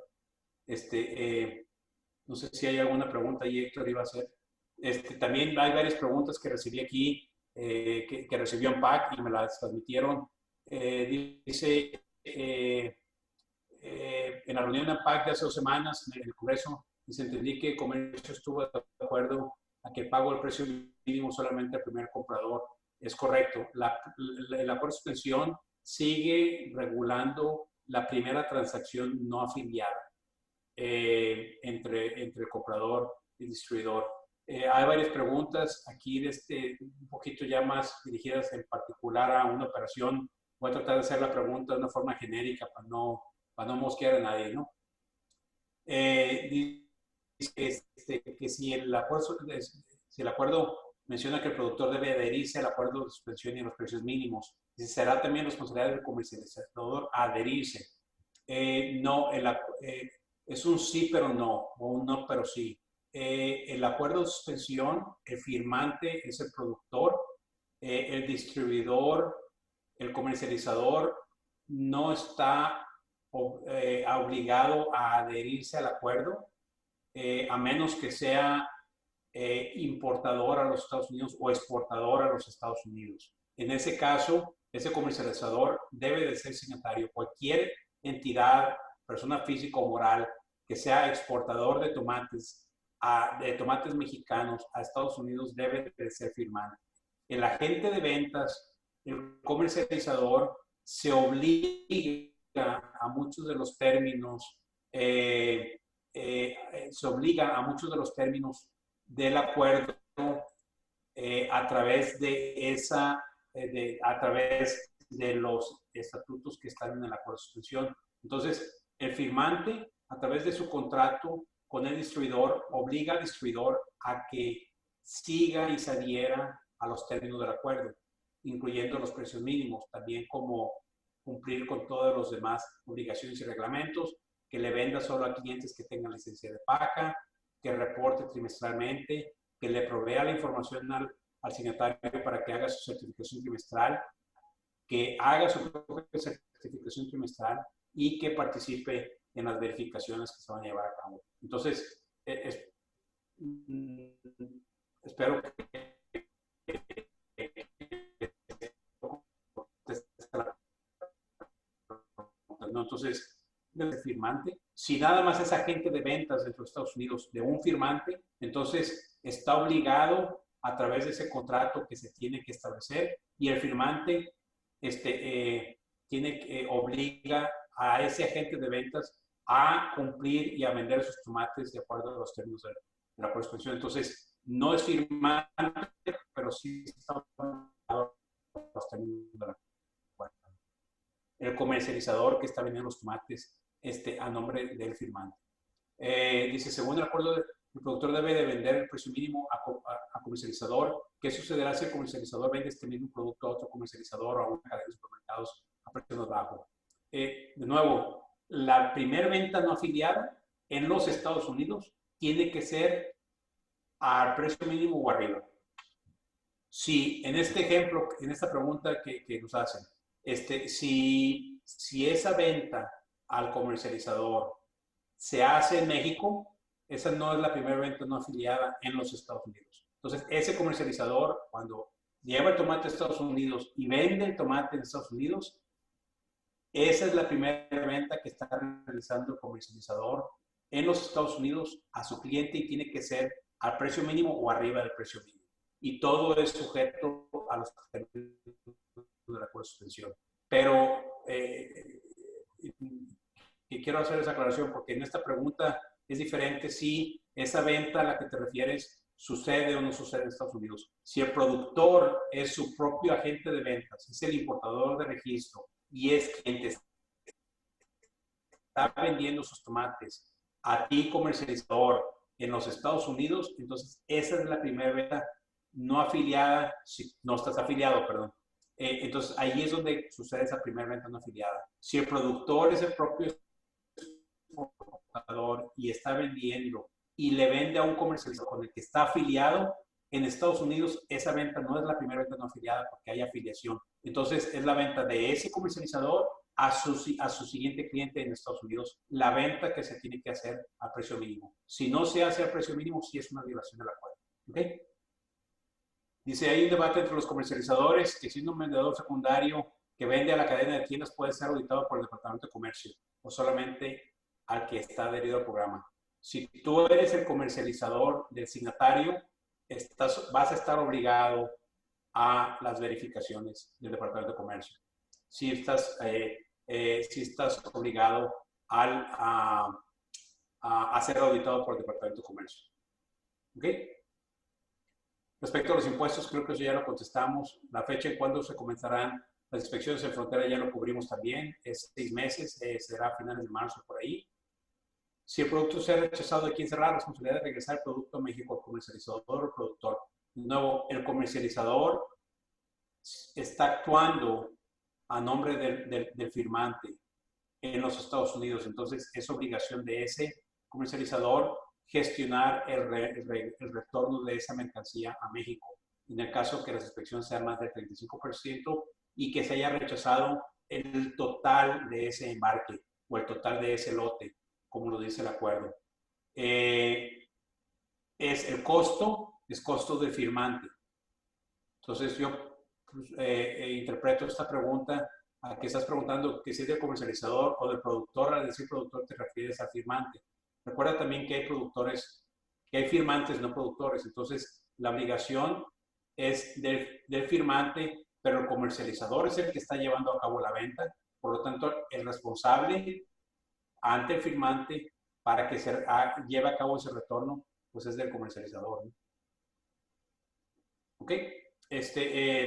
No sé si hay alguna pregunta ahí, Héctor, iba a hacer. También hay varias preguntas que recibí aquí, que recibió ANPAC y me las transmitieron. Dice, en la reunión de ANPAC de hace 2 semanas en el Congreso, dice, entendí que Comercio estuvo de acuerdo a que pago el precio mínimo solamente al primer comprador. Es correcto. El acuerdo de suspensión sigue regulando la primera transacción no afiliada entre el comprador y el distribuidor. Hay varias preguntas aquí un poquito ya más dirigidas en particular a una operación. Voy a tratar de hacer la pregunta de una forma genérica para no mosquear a nadie, ¿no? Dice que si el acuerdo menciona que el productor debe adherirse al acuerdo de suspensión y a los precios mínimos, dice, será también responsabilidad del comercializador adherirse. No, es un sí pero no, o un no pero sí. El acuerdo de suspensión, el firmante es el productor, el distribuidor, el comercializador no está obligado a adherirse al acuerdo, a menos que sea importador a los Estados Unidos o exportador a los Estados Unidos. En ese caso, ese comercializador debe de ser signatario. Cualquier entidad, persona física o moral, que sea exportador de tomates mexicanos a Estados Unidos debe de ser firmante. El agente de ventas, el comercializador, se obliga a muchos de los términos, del acuerdo a través de los estatutos que están en el acuerdo de suspensión. Entonces, el firmante, a través de su contrato con el distribuidor, obliga al distribuidor a que siga y se adhiera a los términos del acuerdo, incluyendo los precios mínimos, también como cumplir con todas las demás obligaciones y reglamentos, que le venda solo a clientes que tengan licencia de PACA, que reporte trimestralmente, que le provea la información al signatario para que haga su certificación trimestral, que haga su propia certificación trimestral y que participe en las verificaciones que se van a llevar a cabo. Entonces, espero que ¿no? Entonces, el firmante, si nada más es agente de ventas dentro de Estados Unidos de un firmante, entonces está obligado a través de ese contrato que se tiene que establecer y el firmante obliga a ese agente de ventas a cumplir y a vender sus tomates de acuerdo a los términos de la acuerdo de suspensión. Entonces, no es firmante, pero sí está obligado a los términos de la acuerdo. El comercializador que está vendiendo los tomates a nombre del firmante. Dice, según el acuerdo, el productor debe de vender el precio mínimo a comercializador. ¿Qué sucederá si el comercializador vende este mismo producto a otro comercializador o a una cadena de supermercados a precio más bajo? De nuevo, la primera venta no afiliada en los Estados Unidos tiene que ser al precio mínimo o arriba. Si en este ejemplo, en esta pregunta que nos hacen, si esa venta al comercializador se hace en México, esa no es la primera venta no afiliada en los Estados Unidos. Entonces, ese comercializador, cuando lleva el tomate a Estados Unidos y vende el tomate en Estados Unidos, esa es la primera venta que está realizando el comercializador en los Estados Unidos a su cliente y tiene que ser al precio mínimo o arriba del precio mínimo. Y todo es sujeto a los términos de la acuerdo de suspensión. Pero quiero hacer esa aclaración porque en esta pregunta es diferente si esa venta a la que te refieres sucede o no sucede en Estados Unidos. Si el productor es su propio agente de ventas, es el importador de registro y es quien te está vendiendo sus tomates a ti comercializador en los Estados Unidos, entonces esa es la primera venta no afiliada, si no estás afiliado, perdón. Entonces ahí es donde sucede esa primera venta no afiliada. Si el productor es el propio exportador y está vendiendo y le vende a un comercializador con el que está afiliado, en Estados Unidos esa venta no es la primera venta no afiliada porque hay afiliación. Entonces es la venta de ese comercializador a su siguiente cliente en Estados Unidos, la venta que se tiene que hacer a precio mínimo. Si no se hace a precio mínimo, sí es una violación del acuerdo. ¿Okay? Dice, hay un debate entre los comercializadores que siendo un vendedor secundario que vende a la cadena de tiendas puede ser auditado por el Departamento de Comercio o solamente al que está adherido al programa. Si tú eres el comercializador del signatario, vas a estar obligado a las verificaciones del Departamento de Comercio. Si estás obligado a ser auditado por el Departamento de Comercio. ¿Ok? Respecto a los impuestos, creo que eso ya lo contestamos. La fecha en cuando se comenzarán las inspecciones en frontera ya lo cubrimos también. Es 6 meses, será a finales de marzo por ahí. Si el producto sea rechazado, ¿de quién será la responsabilidad de regresar el producto a México al comercializador o productor? De nuevo, el comercializador está actuando a nombre del firmante en los Estados Unidos. Entonces, es obligación de ese comercializador gestionar el retorno de esa mercancía a México. En el caso que las inspecciones sean más del 35% y que se haya rechazado el total de ese embarque o el total de ese lote, como lo dice el acuerdo. Es costo del firmante. Entonces, yo interpreto esta pregunta a que estás preguntando que si es del comercializador o del productor. Al decir productor te refieres al firmante. Recuerda también que hay productores, que hay firmantes, no productores. Entonces, la obligación es del firmante, pero el comercializador es el que está llevando a cabo la venta. Por lo tanto, el responsable ante el firmante para que se lleve a cabo ese retorno, pues es del comercializador, ¿no? ¿Ok?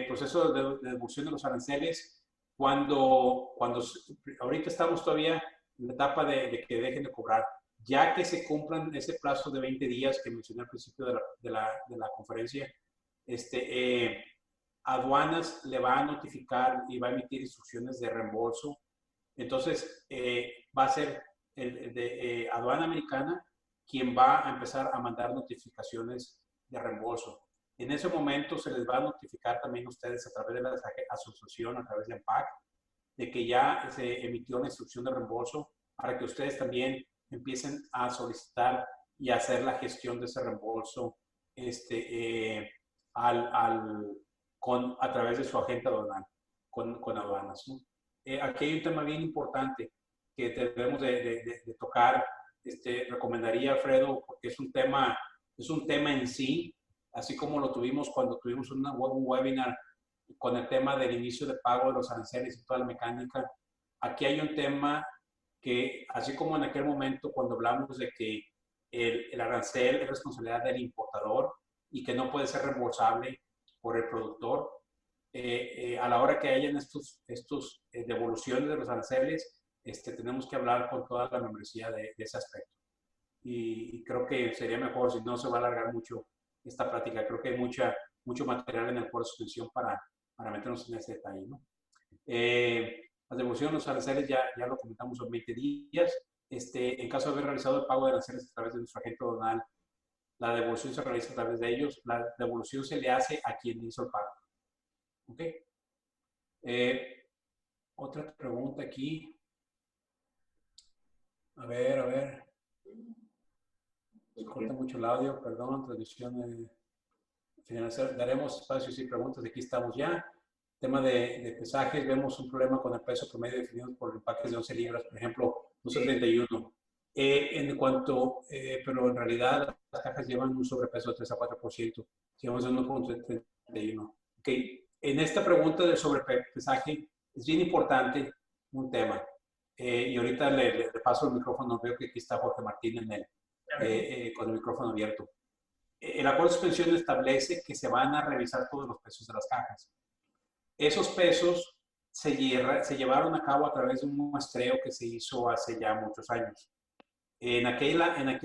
Proceso de devolución de los aranceles, ahorita estamos todavía en la etapa de que dejen de cobrar. Ya que se cumplan ese plazo de 20 días que mencioné al principio de la conferencia, aduanas le va a notificar y va a emitir instrucciones de reembolso. Entonces, va a ser de aduana americana quien va a empezar a mandar notificaciones de reembolso. En ese momento se les va a notificar también a ustedes a través de la asociación, a través de AMPAC, de que ya se emitió una instrucción de reembolso para que ustedes también empiecen a solicitar y a hacer la gestión de ese reembolso a través de su agente aduanal, con aduanas, ¿no? Aquí hay un tema bien importante que debemos de tocar. Recomendaría, Alfredo, porque es un tema en sí, así como lo tuvimos cuando tuvimos un webinar con el tema del inicio de pago de los aranceles y toda la mecánica. Aquí hay un tema que, así como en aquel momento cuando hablamos de que el arancel es responsabilidad del importador y que no puede ser reembolsable por el productor, a la hora que hayan estos devoluciones de los aranceles, tenemos que hablar con toda la membresía de ese aspecto. Y creo que sería mejor, si no se va a alargar mucho esta plática. Creo que hay mucho material en el acuerdo de suspensión para meternos en ese detalle, ¿no? Las devoluciones de los aranceles ya lo comentamos, son 20 días. En caso de haber realizado el pago de aranceles a través de nuestro agente aduanal, la devolución se realiza a través de ellos. La devolución se le hace a quien hizo el pago. ¿Ok? Otra pregunta aquí. A ver. Se corta mucho el audio, perdón, transmisión financiera. Daremos espacios y preguntas. Aquí estamos ya. Tema de pesajes, vemos un problema con el peso promedio definido por empaques de 11 libras, por ejemplo, 11.31. Pero en realidad las cajas llevan un sobrepeso de 3 a 4%. Llevamos 1.31. Ok. En esta pregunta del sobrepesaje es bien importante un tema. Y ahorita le paso el micrófono, veo que aquí está Jorge Martín con el micrófono abierto. El acuerdo de suspensión establece que se van a revisar todos los pesos de las cajas. Esos pesos se llevaron a cabo a través de un muestreo que se hizo hace ya muchos años. En aquel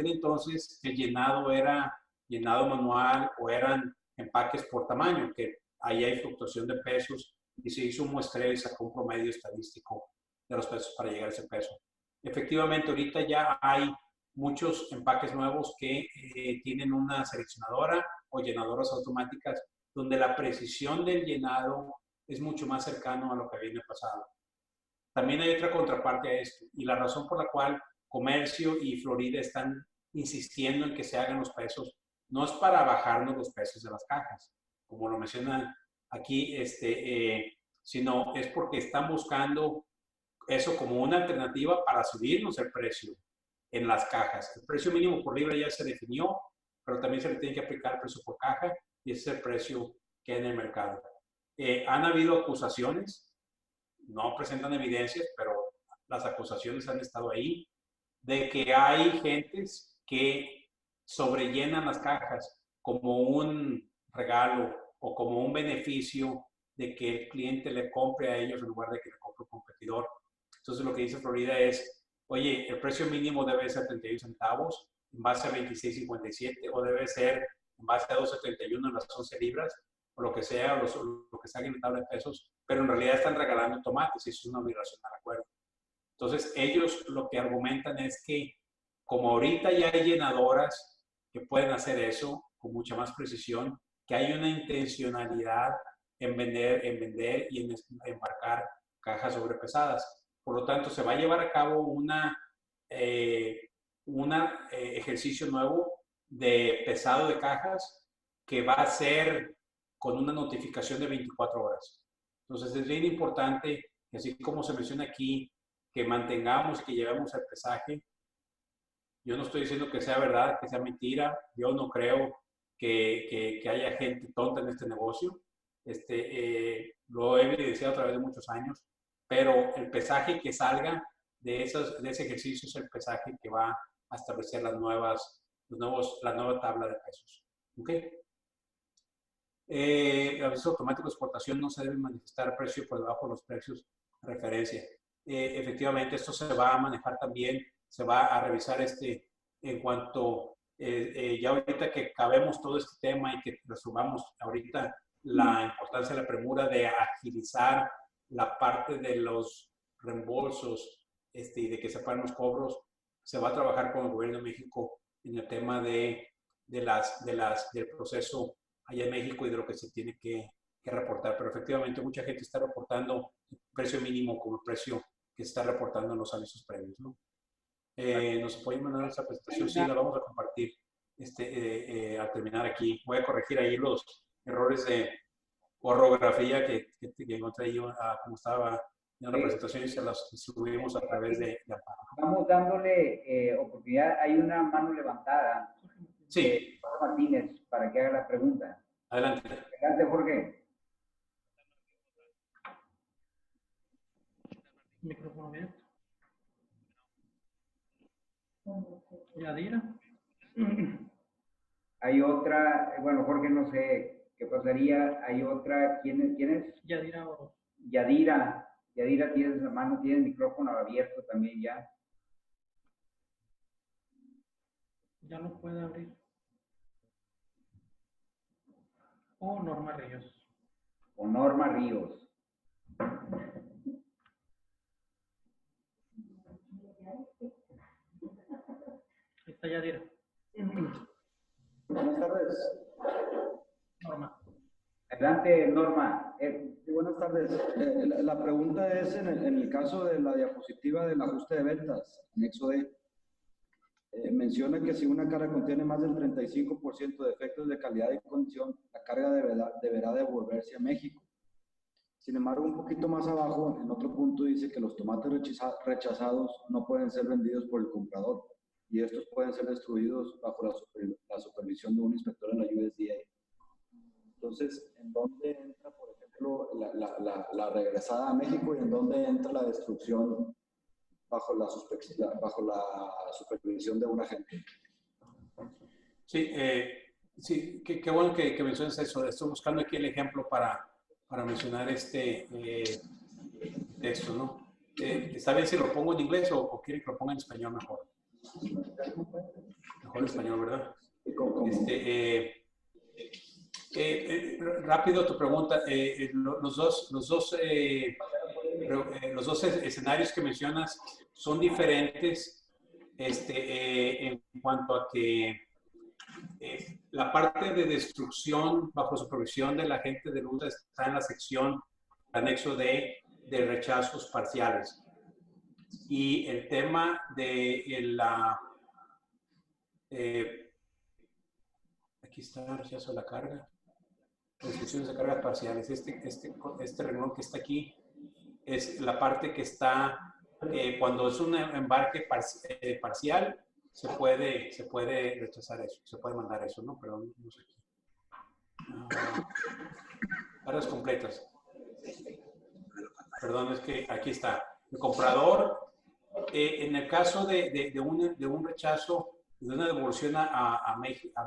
entonces el llenado era llenado manual o eran empaques por tamaño, que ahí hay fluctuación de pesos y se hizo un muestreo y sacó un promedio estadístico de los pesos para llegar a ese peso. Efectivamente, ahorita ya hay muchos empaques nuevos que tienen una seleccionadora o llenadoras automáticas donde la precisión del llenado es mucho más cercano a lo que había en el pasado. También hay otra contraparte a esto y la razón por la cual Comercio y Florida están insistiendo en que se hagan los pesos no es para bajarnos los pesos de las cajas, como lo mencionan aquí, sino es porque están buscando eso como una alternativa para subirnos el precio en las cajas. El precio mínimo por libra ya se definió, pero también se le tiene que aplicar el precio por caja y ese es el precio que hay en el mercado. Han habido acusaciones, no presentan evidencias, pero las acusaciones han estado ahí, de que hay gentes que sobrellenan las cajas como un regalo o como un beneficio de que el cliente le compre a ellos en lugar de que le compre un competidor. Entonces lo que dice Florida es, oye, el precio mínimo debe ser 31 centavos en base a 26.57 o debe ser en base a 2.71 en las 11 libras o lo que sea, lo que salga en la tabla de pesos, pero en realidad están regalando tomates y eso es una violación al acuerdo. Entonces ellos lo que argumentan es que como ahorita ya hay llenadoras que pueden hacer eso con mucha más precisión, que hay una intencionalidad en vender y en embarcar cajas sobrepesadas. Por lo tanto, se va a llevar a cabo un ejercicio nuevo de pesado de cajas que va a ser con una notificación de 24 horas. Entonces, es bien importante, así como se menciona aquí, que mantengamos, que llevemos el pesaje. Yo no estoy diciendo que sea verdad, que sea mentira. Yo no creo que haya gente tonta en este negocio. Lo he evidenciado a través de muchos años, pero el pesaje que salga de ese ejercicio es el pesaje que va a establecer la nueva tabla de pesos. ¿Ok? El aviso automático de exportación no se debe manifestar precio por debajo de los precios de referencia. Efectivamente, esto se va a manejar también, se va a revisar en cuanto, ya ahorita que acabemos todo este tema y que resumamos ahorita la importancia de la premura de agilizar la parte de los reembolsos y de que se paguen los cobros, se va a trabajar con el gobierno de México en el tema del proceso allá en México y de lo que se tiene que reportar. Pero efectivamente mucha gente está reportando el precio mínimo como el precio que se está reportando en los avisos previos, ¿no? ¿Nos pueden mandar esa presentación? Sí, la vamos a compartir al terminar aquí. Voy a corregir ahí los errores de orografía que encontré yo como estaba en la presentación y se las subimos a través de Amparo. Vamos dándole oportunidad. Hay una mano levantada. Sí. Jorge Martínez, para que haga la pregunta. Adelante. Adelante, Jorge. Micrófono abierto. Yadira. Hay otra, bueno, Jorge, no sé qué pasaría. Hay otra, ¿quién es? Yadira Oro. Yadira. Yadira, tienes la mano, tiene el micrófono abierto también ya. Ya lo puede abrir. O Norma Ríos. O Norma Ríos. Ahí está Yadira. Buenas tardes. Norma. Adelante, Norma. Sí, buenas tardes. La pregunta es en el caso de la diapositiva del ajuste de ventas, anexo D. Menciona que si una carga contiene más del 35% de efectos de calidad y condición, la carga deberá devolverse a México. Sin embargo, un poquito más abajo, en otro punto dice que los tomates rechazados no pueden ser vendidos por el comprador y estos pueden ser destruidos bajo la supervisión de un inspector de la USDA. Entonces, ¿en dónde entra, por ejemplo, la regresada a México y en dónde entra la destrucción bajo la supervisión de un agente? Sí, sí, qué bueno que menciones eso. Estoy buscando aquí el ejemplo para mencionar este texto, ¿no? ¿Está bien si lo pongo en inglés o quiere que lo ponga en español mejor? Mejor en español, ¿verdad? Rápido tu pregunta. Los dos escenarios que mencionas son diferentes en cuanto a que la parte de destrucción bajo supervisión del agente de luz está en la sección anexo D de rechazos parciales. Y el tema de aquí está el rechazo de la carga, restricciones de cargas parciales. Este renglón que está aquí es la parte que está cuando es un embarque parcial, se puede rechazar eso, se puede mandar eso, ¿no? Pero no sé aquí. Cargas completas. Perdón, es que aquí está. El comprador, en el caso de un rechazo, de una devolución a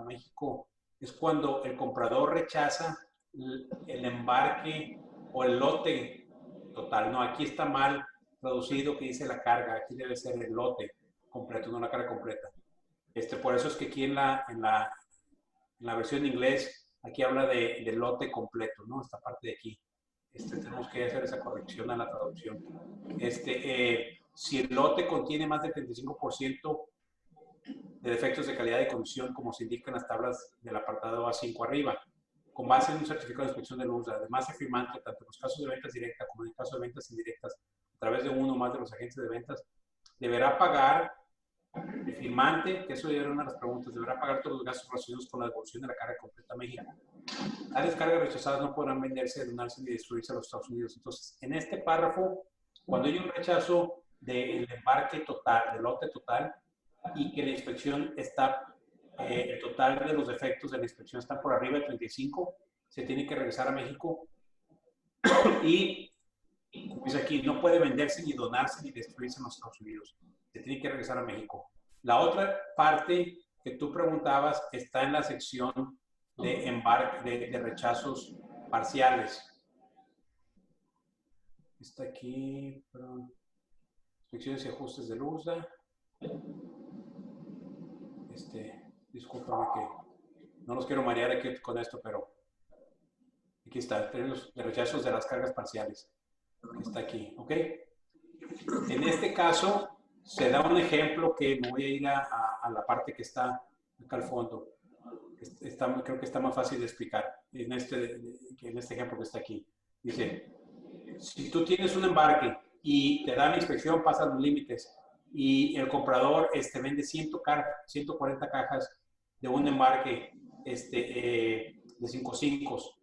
México, es cuando el comprador rechaza el embarque o el lote total. No, aquí está mal traducido que dice la carga. Aquí debe ser el lote completo, no la carga completa. Por eso es que aquí en la versión en inglés, aquí habla del lote completo, ¿no? Esta parte de aquí. Tenemos que hacer esa corrección a la traducción. Si el lote contiene más del 35% de defectos de calidad y condición, como se indica en las tablas del apartado A5 arriba, con base en un certificado de inspección de luz, además el firmante, tanto en los casos de ventas directas como en el caso de ventas indirectas, a través de uno o más de los agentes de ventas, deberá pagar el firmante, que eso era una de las preguntas, deberá pagar todos los gastos relacionados con la devolución de la carga completa a México. Tales cargas rechazadas no podrán venderse, donarse ni destruirse a los Estados Unidos. Entonces, en este párrafo, cuando hay un rechazo del embarque total, del lote total, y que la inspección está, el total de los defectos de la inspección está por arriba de 35, se tiene que regresar a México y, como dice aquí, no puede venderse ni donarse ni destruirse en los Estados Unidos. Se tiene que regresar a México. La otra parte que tú preguntabas está en la sección de embarque, de rechazos parciales. Está aquí, perdón. Inspecciones y ajustes de luz. Discúlpame que no los quiero marear aquí con esto, pero aquí está, tenemos los rechazos de las cargas parciales. Está aquí, ¿ok? En este caso, se da un ejemplo que me voy a ir a la parte que está acá al fondo. Creo que está más fácil de explicar en este ejemplo que está aquí. Dice, si tú tienes un embarque y te dan la inspección, pasan los límites y el comprador vende 140 cajas de un embarque de 5.5,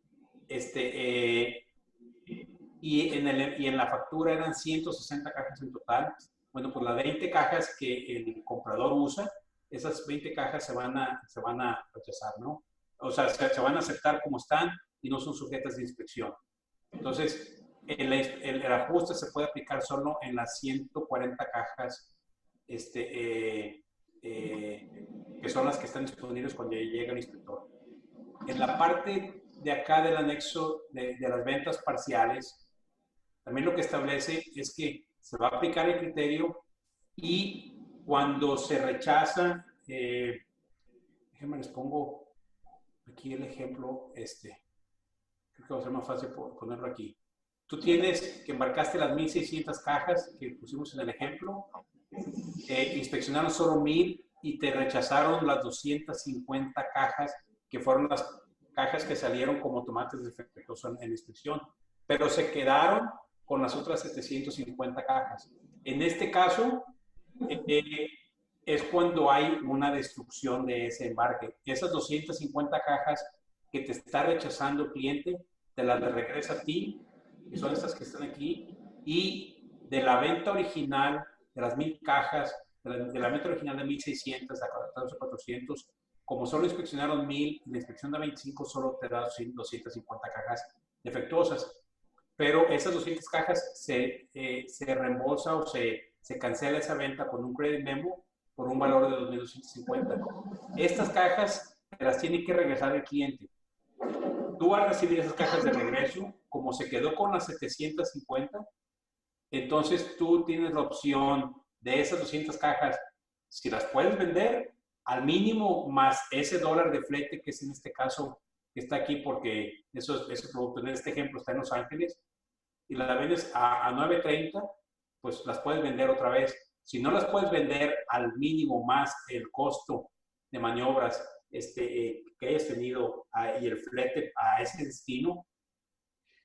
y en la factura eran 160 cajas en total. Bueno, pues las 20 cajas que el comprador usa, esas 20 cajas se van a rechazar, ¿no? O sea, se van a aceptar como están y no son sujetas de inspección. Entonces, el ajuste se puede aplicar solo en las 140 cajas que son las que están disponibles cuando llega el inspector. En la parte de acá del anexo de las ventas parciales, también lo que establece es que se va a aplicar el criterio y cuando se rechaza, déjenme les pongo aquí el ejemplo, creo que va a ser más fácil ponerlo aquí. Tú tienes que embarcaste las 1.600 cajas que pusimos en el ejemplo, inspeccionaron solo 1.000 y te rechazaron las 250 cajas que fueron las cajas que salieron como tomates defectuosos en inspección, pero se quedaron con las otras 750 cajas. En este caso, es cuando hay una destrucción de ese embarque. Esas 250 cajas que te está rechazando el cliente, te las regresa a ti, que son estas que están aquí, y de la venta original, de las 1.000 cajas, de la venta original de 1.600 a 14.400, como solo inspeccionaron 1.000, la inspección de 25 solo te da 250 cajas defectuosas. Pero esas 200 cajas se reembolsa o se cancela esa venta con un credit memo por un valor de 2.250. Estas cajas te las tiene que regresar el cliente. Tú al recibir esas cajas de regreso, como se quedó con las 750, entonces tú tienes la opción de esas 200 cajas, si las puedes vender, al mínimo más ese dólar de flete, que es en este caso, que está aquí porque ese producto en este ejemplo está en Los Ángeles, y la vendes a 9.30, pues las puedes vender otra vez. Si no las puedes vender al mínimo más el costo de maniobras que hayas tenido y el flete a ese destino,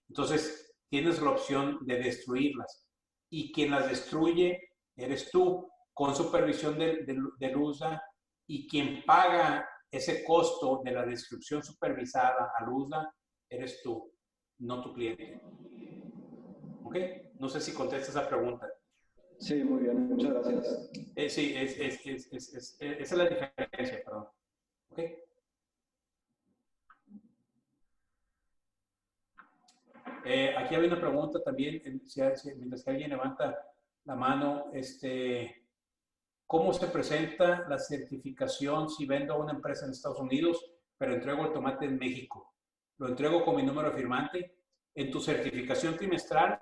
entonces tienes la opción de destruirlas. Y quien las destruye eres tú, con supervisión del USA, y quien paga ese costo de la destrucción supervisada al USA eres tú, no tu cliente. ¿Ok? No sé si contesta esa pregunta. Sí, muy bien, muchas gracias. Sí, esa es la diferencia, perdón. ¿Ok? Aquí hay una pregunta también, mientras que alguien levanta la mano, ¿cómo se presenta la certificación si vendo a una empresa en Estados Unidos, pero entrego el tomate en México? Lo entrego con mi número de firmante. En tu certificación trimestral,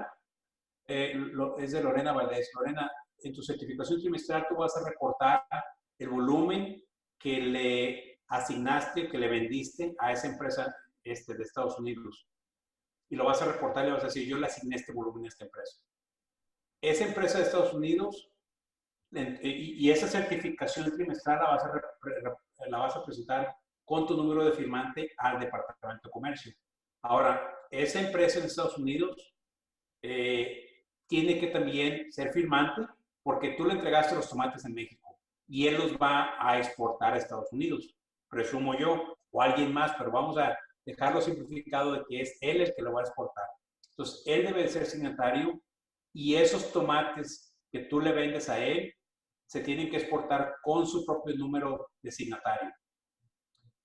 es de Lorena Valdés. Lorena, en tu certificación trimestral tú vas a reportar el volumen que le asignaste, que le vendiste a esa empresa de Estados Unidos. Y lo vas a reportar y le vas a decir, yo le asigné este volumen a esta empresa. Esa empresa de Estados Unidos y esa certificación trimestral la vas a presentar con tu número de firmante al Departamento de Comercio. Ahora, esa empresa en Estados Unidos tiene que también ser firmante porque tú le entregaste los tomates en México y él los va a exportar a Estados Unidos, presumo yo, o alguien más, pero vamos a dejarlo simplificado de que es él el que lo va a exportar. Entonces, él debe de ser signatario y esos tomates que tú le vendes a él se tienen que exportar con su propio número de signatario.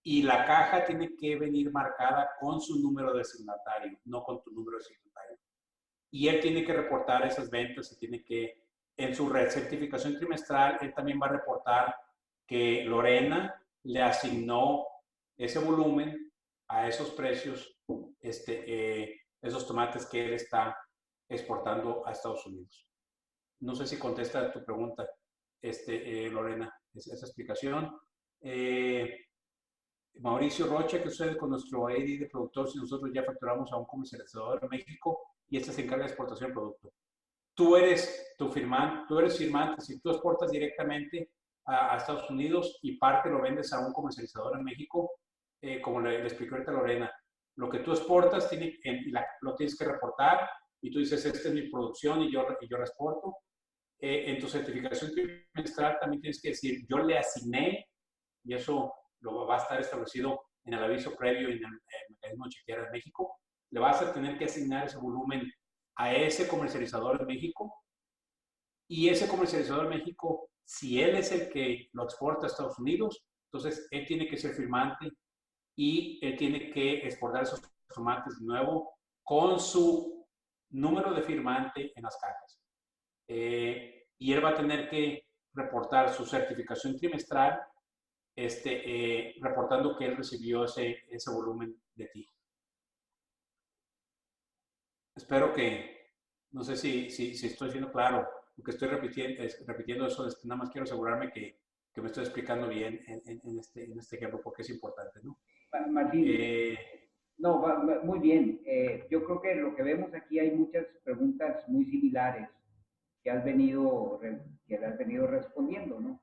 Y la caja tiene que venir marcada con su número de signatario, no con tu número de signatario. Y él tiene que reportar esas ventas y tiene que, en su certificación trimestral, él también va a reportar que Lorena le asignó ese volumen a esos precios, esos tomates que él está exportando a Estados Unidos. No sé si contesta tu pregunta, Lorena, esa explicación. Mauricio Rocha, ¿qué sucede con nuestro AD de productor si nosotros ya facturamos a un comercializador en México y este se encarga de exportación del producto? Tú eres firmante, si tú exportas directamente a Estados Unidos y parte lo vendes a un comercializador en México, como le explicó ahorita Lorena, lo que tú exportas lo tienes que reportar y tú dices, esta es mi producción y yo la exporto. En tu certificación trimestral también tienes que decir, yo le asigné, y eso lo va a estar establecido en el aviso previo y en el mecanismo de chequear en México, le vas a tener que asignar ese volumen a ese comercializador en México, y ese comercializador en México, si él es el que lo exporta a Estados Unidos, entonces él tiene que ser firmante y él tiene que exportar esos tomates de nuevo con su número de firmante en las cajas. Y él va a tener que reportar su certificación trimestral, reportando que él recibió ese volumen de ti. Espero que, no sé si estoy siendo claro, porque estoy repitiendo eso, nada más quiero asegurarme que me estoy explicando bien en este ejemplo, porque es importante, ¿no? Martín, no, muy bien. Yo creo que lo que vemos aquí hay muchas preguntas muy similares que has venido respondiendo, ¿no?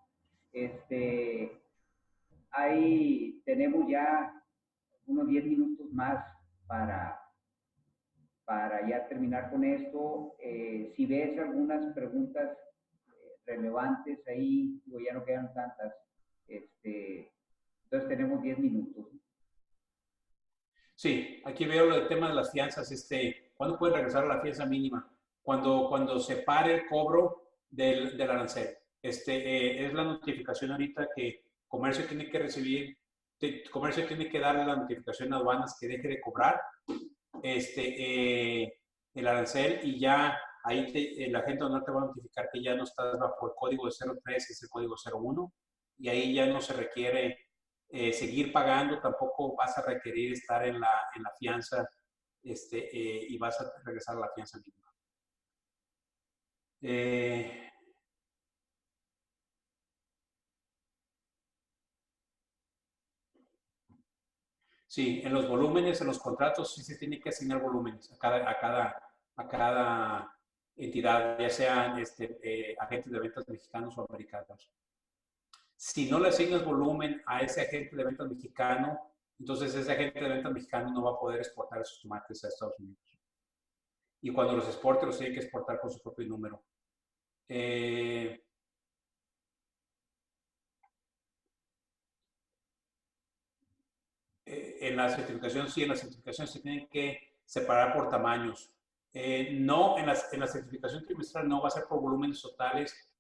Tenemos ya unos 10 minutos más para ya terminar con esto. Si ves algunas preguntas relevantes ahí, digo, ya no quedan tantas, entonces tenemos 10 minutos. Sí, aquí veo el tema de las fianzas. ¿Cuándo puede regresar a la fianza mínima? Cuando se pare el cobro del arancel. Es la notificación ahorita que Comercio tiene que recibir, Comercio tiene que darle la notificación a aduanas que deje de cobrar el arancel, y ya ahí la gente no te va a notificar que ya no estás bajo el código de 03, que es el código 01, y ahí ya no se requiere seguir pagando, tampoco vas a requerir estar en la fianza y vas a regresar a la fianza mínima. Sí, en los volúmenes, en los contratos, sí se tiene que asignar volúmenes a cada entidad, ya sean agentes de ventas mexicanos o americanos. Si no le asignas volumen a ese agente de ventas mexicano, entonces ese agente de ventas mexicano no va a poder exportar esos tomates a Estados Unidos. Y cuando los exporte, los tiene que exportar con su propio número. En la certificación, sí, en la certificación se tienen que separar por tamaños. No, en la certificación trimestral no va a ser por volúmenes totales,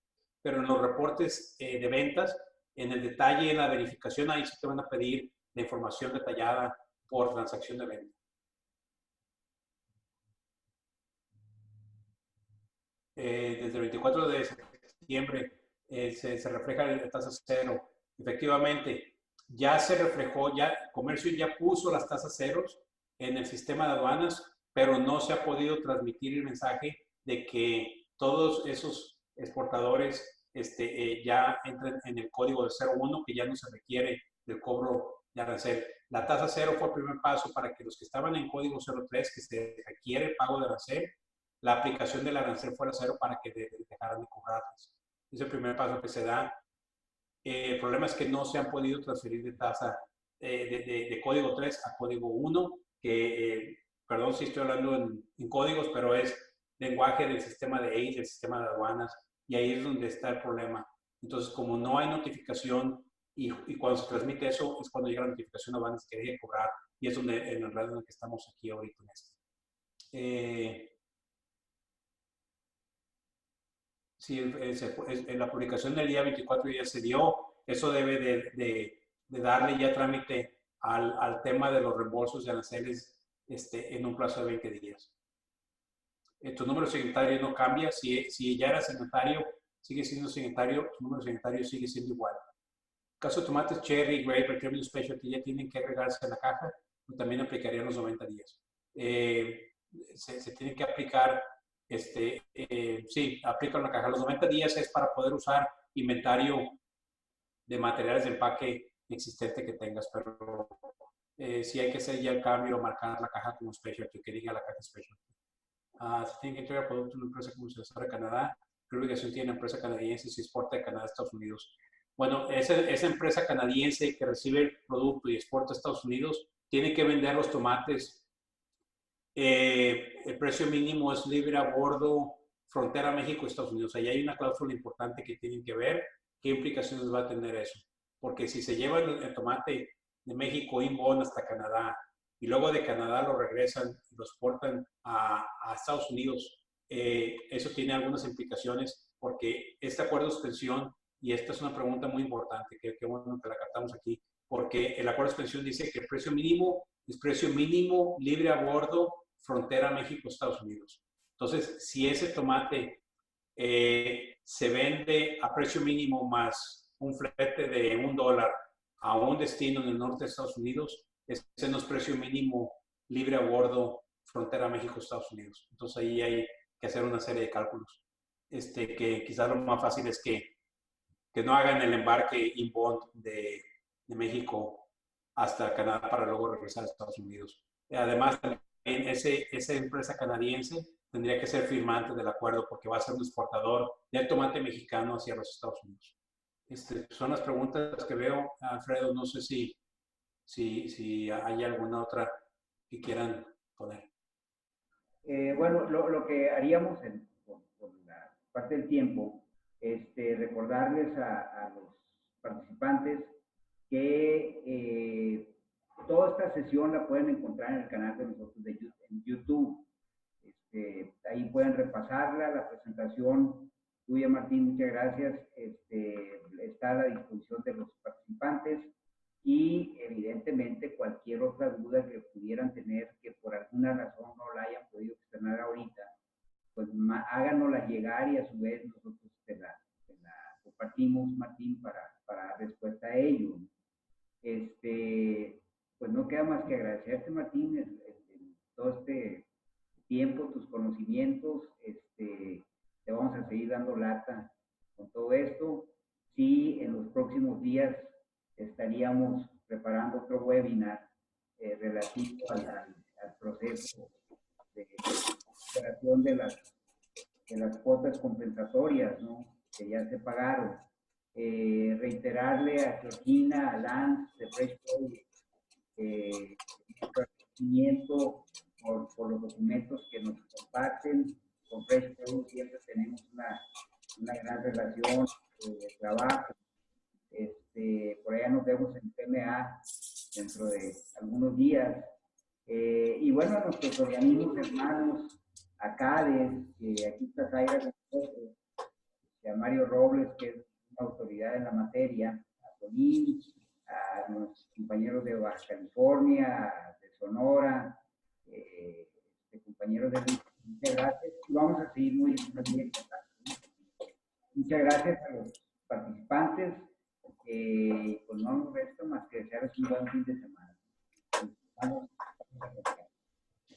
pero en los reportes de ventas, en el detalle, en la verificación, ahí sí te van a pedir la información detallada por transacción de venta. Desde el 24 de septiembre se refleja la tasa cero. Efectivamente, ya se reflejó, ya Comercio ya puso las tasas ceros en el sistema de aduanas, pero no se ha podido transmitir el mensaje de que todos esos exportadores ya entren en el código de 01, que ya no se requiere del cobro de arancel. La tasa cero fue el primer paso para que los que estaban en código 03, que se requiere el pago de arancel, la aplicación del arancel fuera cero para que dejaran de cobrarles. Es el primer paso que se da. El problema es que no se han podido transferir de tasa de código 3 a código 1, que, perdón si estoy hablando en códigos, pero es lenguaje del sistema de ACE, del sistema de aduanas, y ahí es donde está el problema. Entonces, como no hay notificación y cuando se transmite eso, es cuando llega la notificación a aduanas que deje cobrar, y es donde, en el radio en el que estamos aquí ahorita en esto. Sí, la publicación del día 24 ya se dio. Eso debe de darle ya trámite al tema de los reembolsos de aranceles en un plazo de 20 días. Tu número signatario no cambia. Si ya era signatario, sigue siendo signatario, tu número signatario sigue siendo igual. En caso de tomates cherry, grape, terminal specialty, ya tienen que agregarse en la caja, pues también aplicarían los 90 días. Se tiene que aplicar, sí, aplican la caja. Los 90 días es para poder usar inventario de materiales de empaque existente que tengas, pero sí hay que hacer ya el cambio, marcar la caja como specialty, que diga la caja specialty. Se tiene que entregar producto a una empresa comercializadora de Canadá. ¿Qué obligación tiene la empresa canadiense si exporta de Canadá a Estados Unidos? Bueno, esa empresa canadiense que recibe el producto y exporta a Estados Unidos tiene que vender los tomates. El precio mínimo es libre a bordo, frontera México, Estados Unidos. Ahí hay una cláusula importante que tienen que ver qué implicaciones va a tener eso. Porque si se lleva el tomate de México inbound hasta Canadá y luego de Canadá lo regresan y lo exportan a Estados Unidos, eso tiene algunas implicaciones porque este acuerdo de suspensión, y esta es una pregunta muy importante, que bueno que la captamos aquí, porque el acuerdo de suspensión dice que el precio mínimo es precio mínimo libre a bordo, frontera México-Estados Unidos. Entonces, si ese tomate se vende a precio mínimo más un flete de $1 a un destino en el norte de Estados Unidos, ese no es precio mínimo libre a bordo, frontera México-Estados Unidos. Entonces, ahí hay que hacer una serie de cálculos. Que quizás lo más fácil es que no hagan el embarque inbound de México hasta Canadá para luego regresar a Estados Unidos. Además, también esa empresa canadiense tendría que ser firmante del acuerdo porque va a ser un exportador del tomate mexicano hacia los Estados Unidos. Son las preguntas que veo, Alfredo. No sé si hay alguna otra que quieran poner. Bueno, lo que haríamos por la parte del tiempo, recordarles a los participantes que toda esta sesión la pueden encontrar en el canal de nosotros en YouTube. Ahí pueden repasarla, la presentación tuya, Martín, muchas gracias. Está a la disposición de los participantes y evidentemente cualquier otra duda que pudieran tener que por alguna razón no la hayan podido externar ahorita, pues háganosla llegar y a su vez nosotros te la compartimos, Martín, para respuesta a ello. no queda más que agradecerte, Martín, todo este tiempo, tus conocimientos. Te vamos a seguir dando lata con todo esto. Sí, en los próximos días estaríamos preparando otro webinar relativo al proceso de recuperación de las cuotas compensatorias, ¿no?, que ya se pagaron. Reiterarle a Georgina, a Lance de FreshPoint, agradecimiento por los documentos que nos comparten. Con FreshPoint siempre tenemos una gran relación de trabajo. Por allá nos vemos en PMA dentro de algunos días. Y bueno, a nuestros organismos hermanos, a CADES, que aquí está Zaira con nosotros, y a Mario Robles, que es una autoridad en la materia, a Tonín, a nuestros compañeros de Baja California, de Sonora, compañeros de muchas gracias. Y vamos a seguir muy en contacto. Muchas gracias a los participantes. Pues no nos resta más que desearles un buen fin de semana.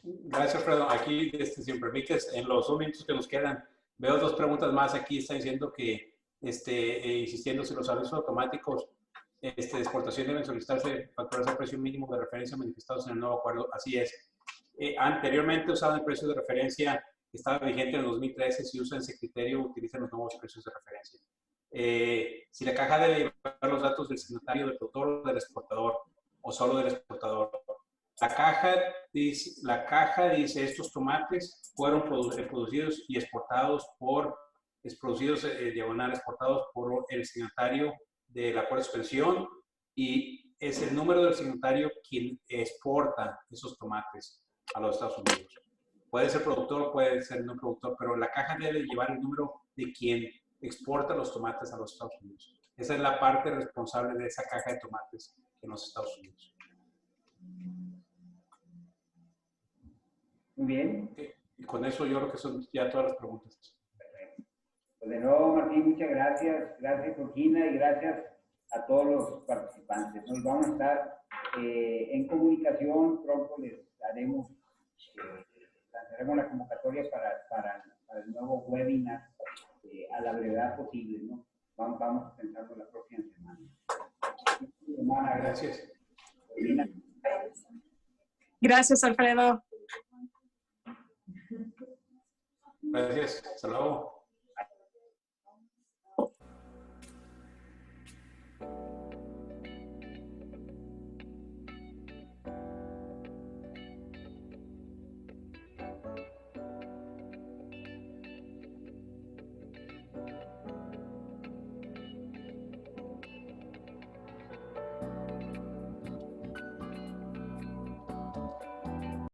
Gracias, Alfredo. Aquí, si me permites, en los 2 minutos que nos quedan, veo 2 preguntas más. Aquí está diciendo que, insistiendo si los avisos automáticos de exportación deben solicitarse facturas al precio mínimo de referencia manifestados en el nuevo acuerdo. Así es. Anteriormente usaban el precio de referencia que estaba vigente en el 2013. Si usan ese criterio, utilicen los nuevos precios de referencia. Si la caja debe llevar los datos del signatario, del productor o del exportador, o solo del exportador. La caja dice estos tomates fueron producidos y exportados exportados por el signatario del acuerdo de suspensión, y es el número del signatario quien exporta esos tomates a los Estados Unidos. Puede ser productor, puede ser no productor, pero la caja debe llevar el número de quien exporta los tomates a los Estados Unidos. Esa es la parte responsable de esa caja de tomates en los Estados Unidos. Muy bien. Y con eso yo creo que son ya todas las preguntas. Perfecto. Pues de nuevo, Martín, muchas gracias. Gracias, Georgina, y gracias a todos los participantes. Nos vamos a estar en comunicación. Pronto les daremos, lanzaremos la convocatoria para el nuevo webinar a la brevedad posible, ¿no? Vamos pensando la próxima semana. Gracias. Gracias, Alfredo. Gracias. Hasta luego.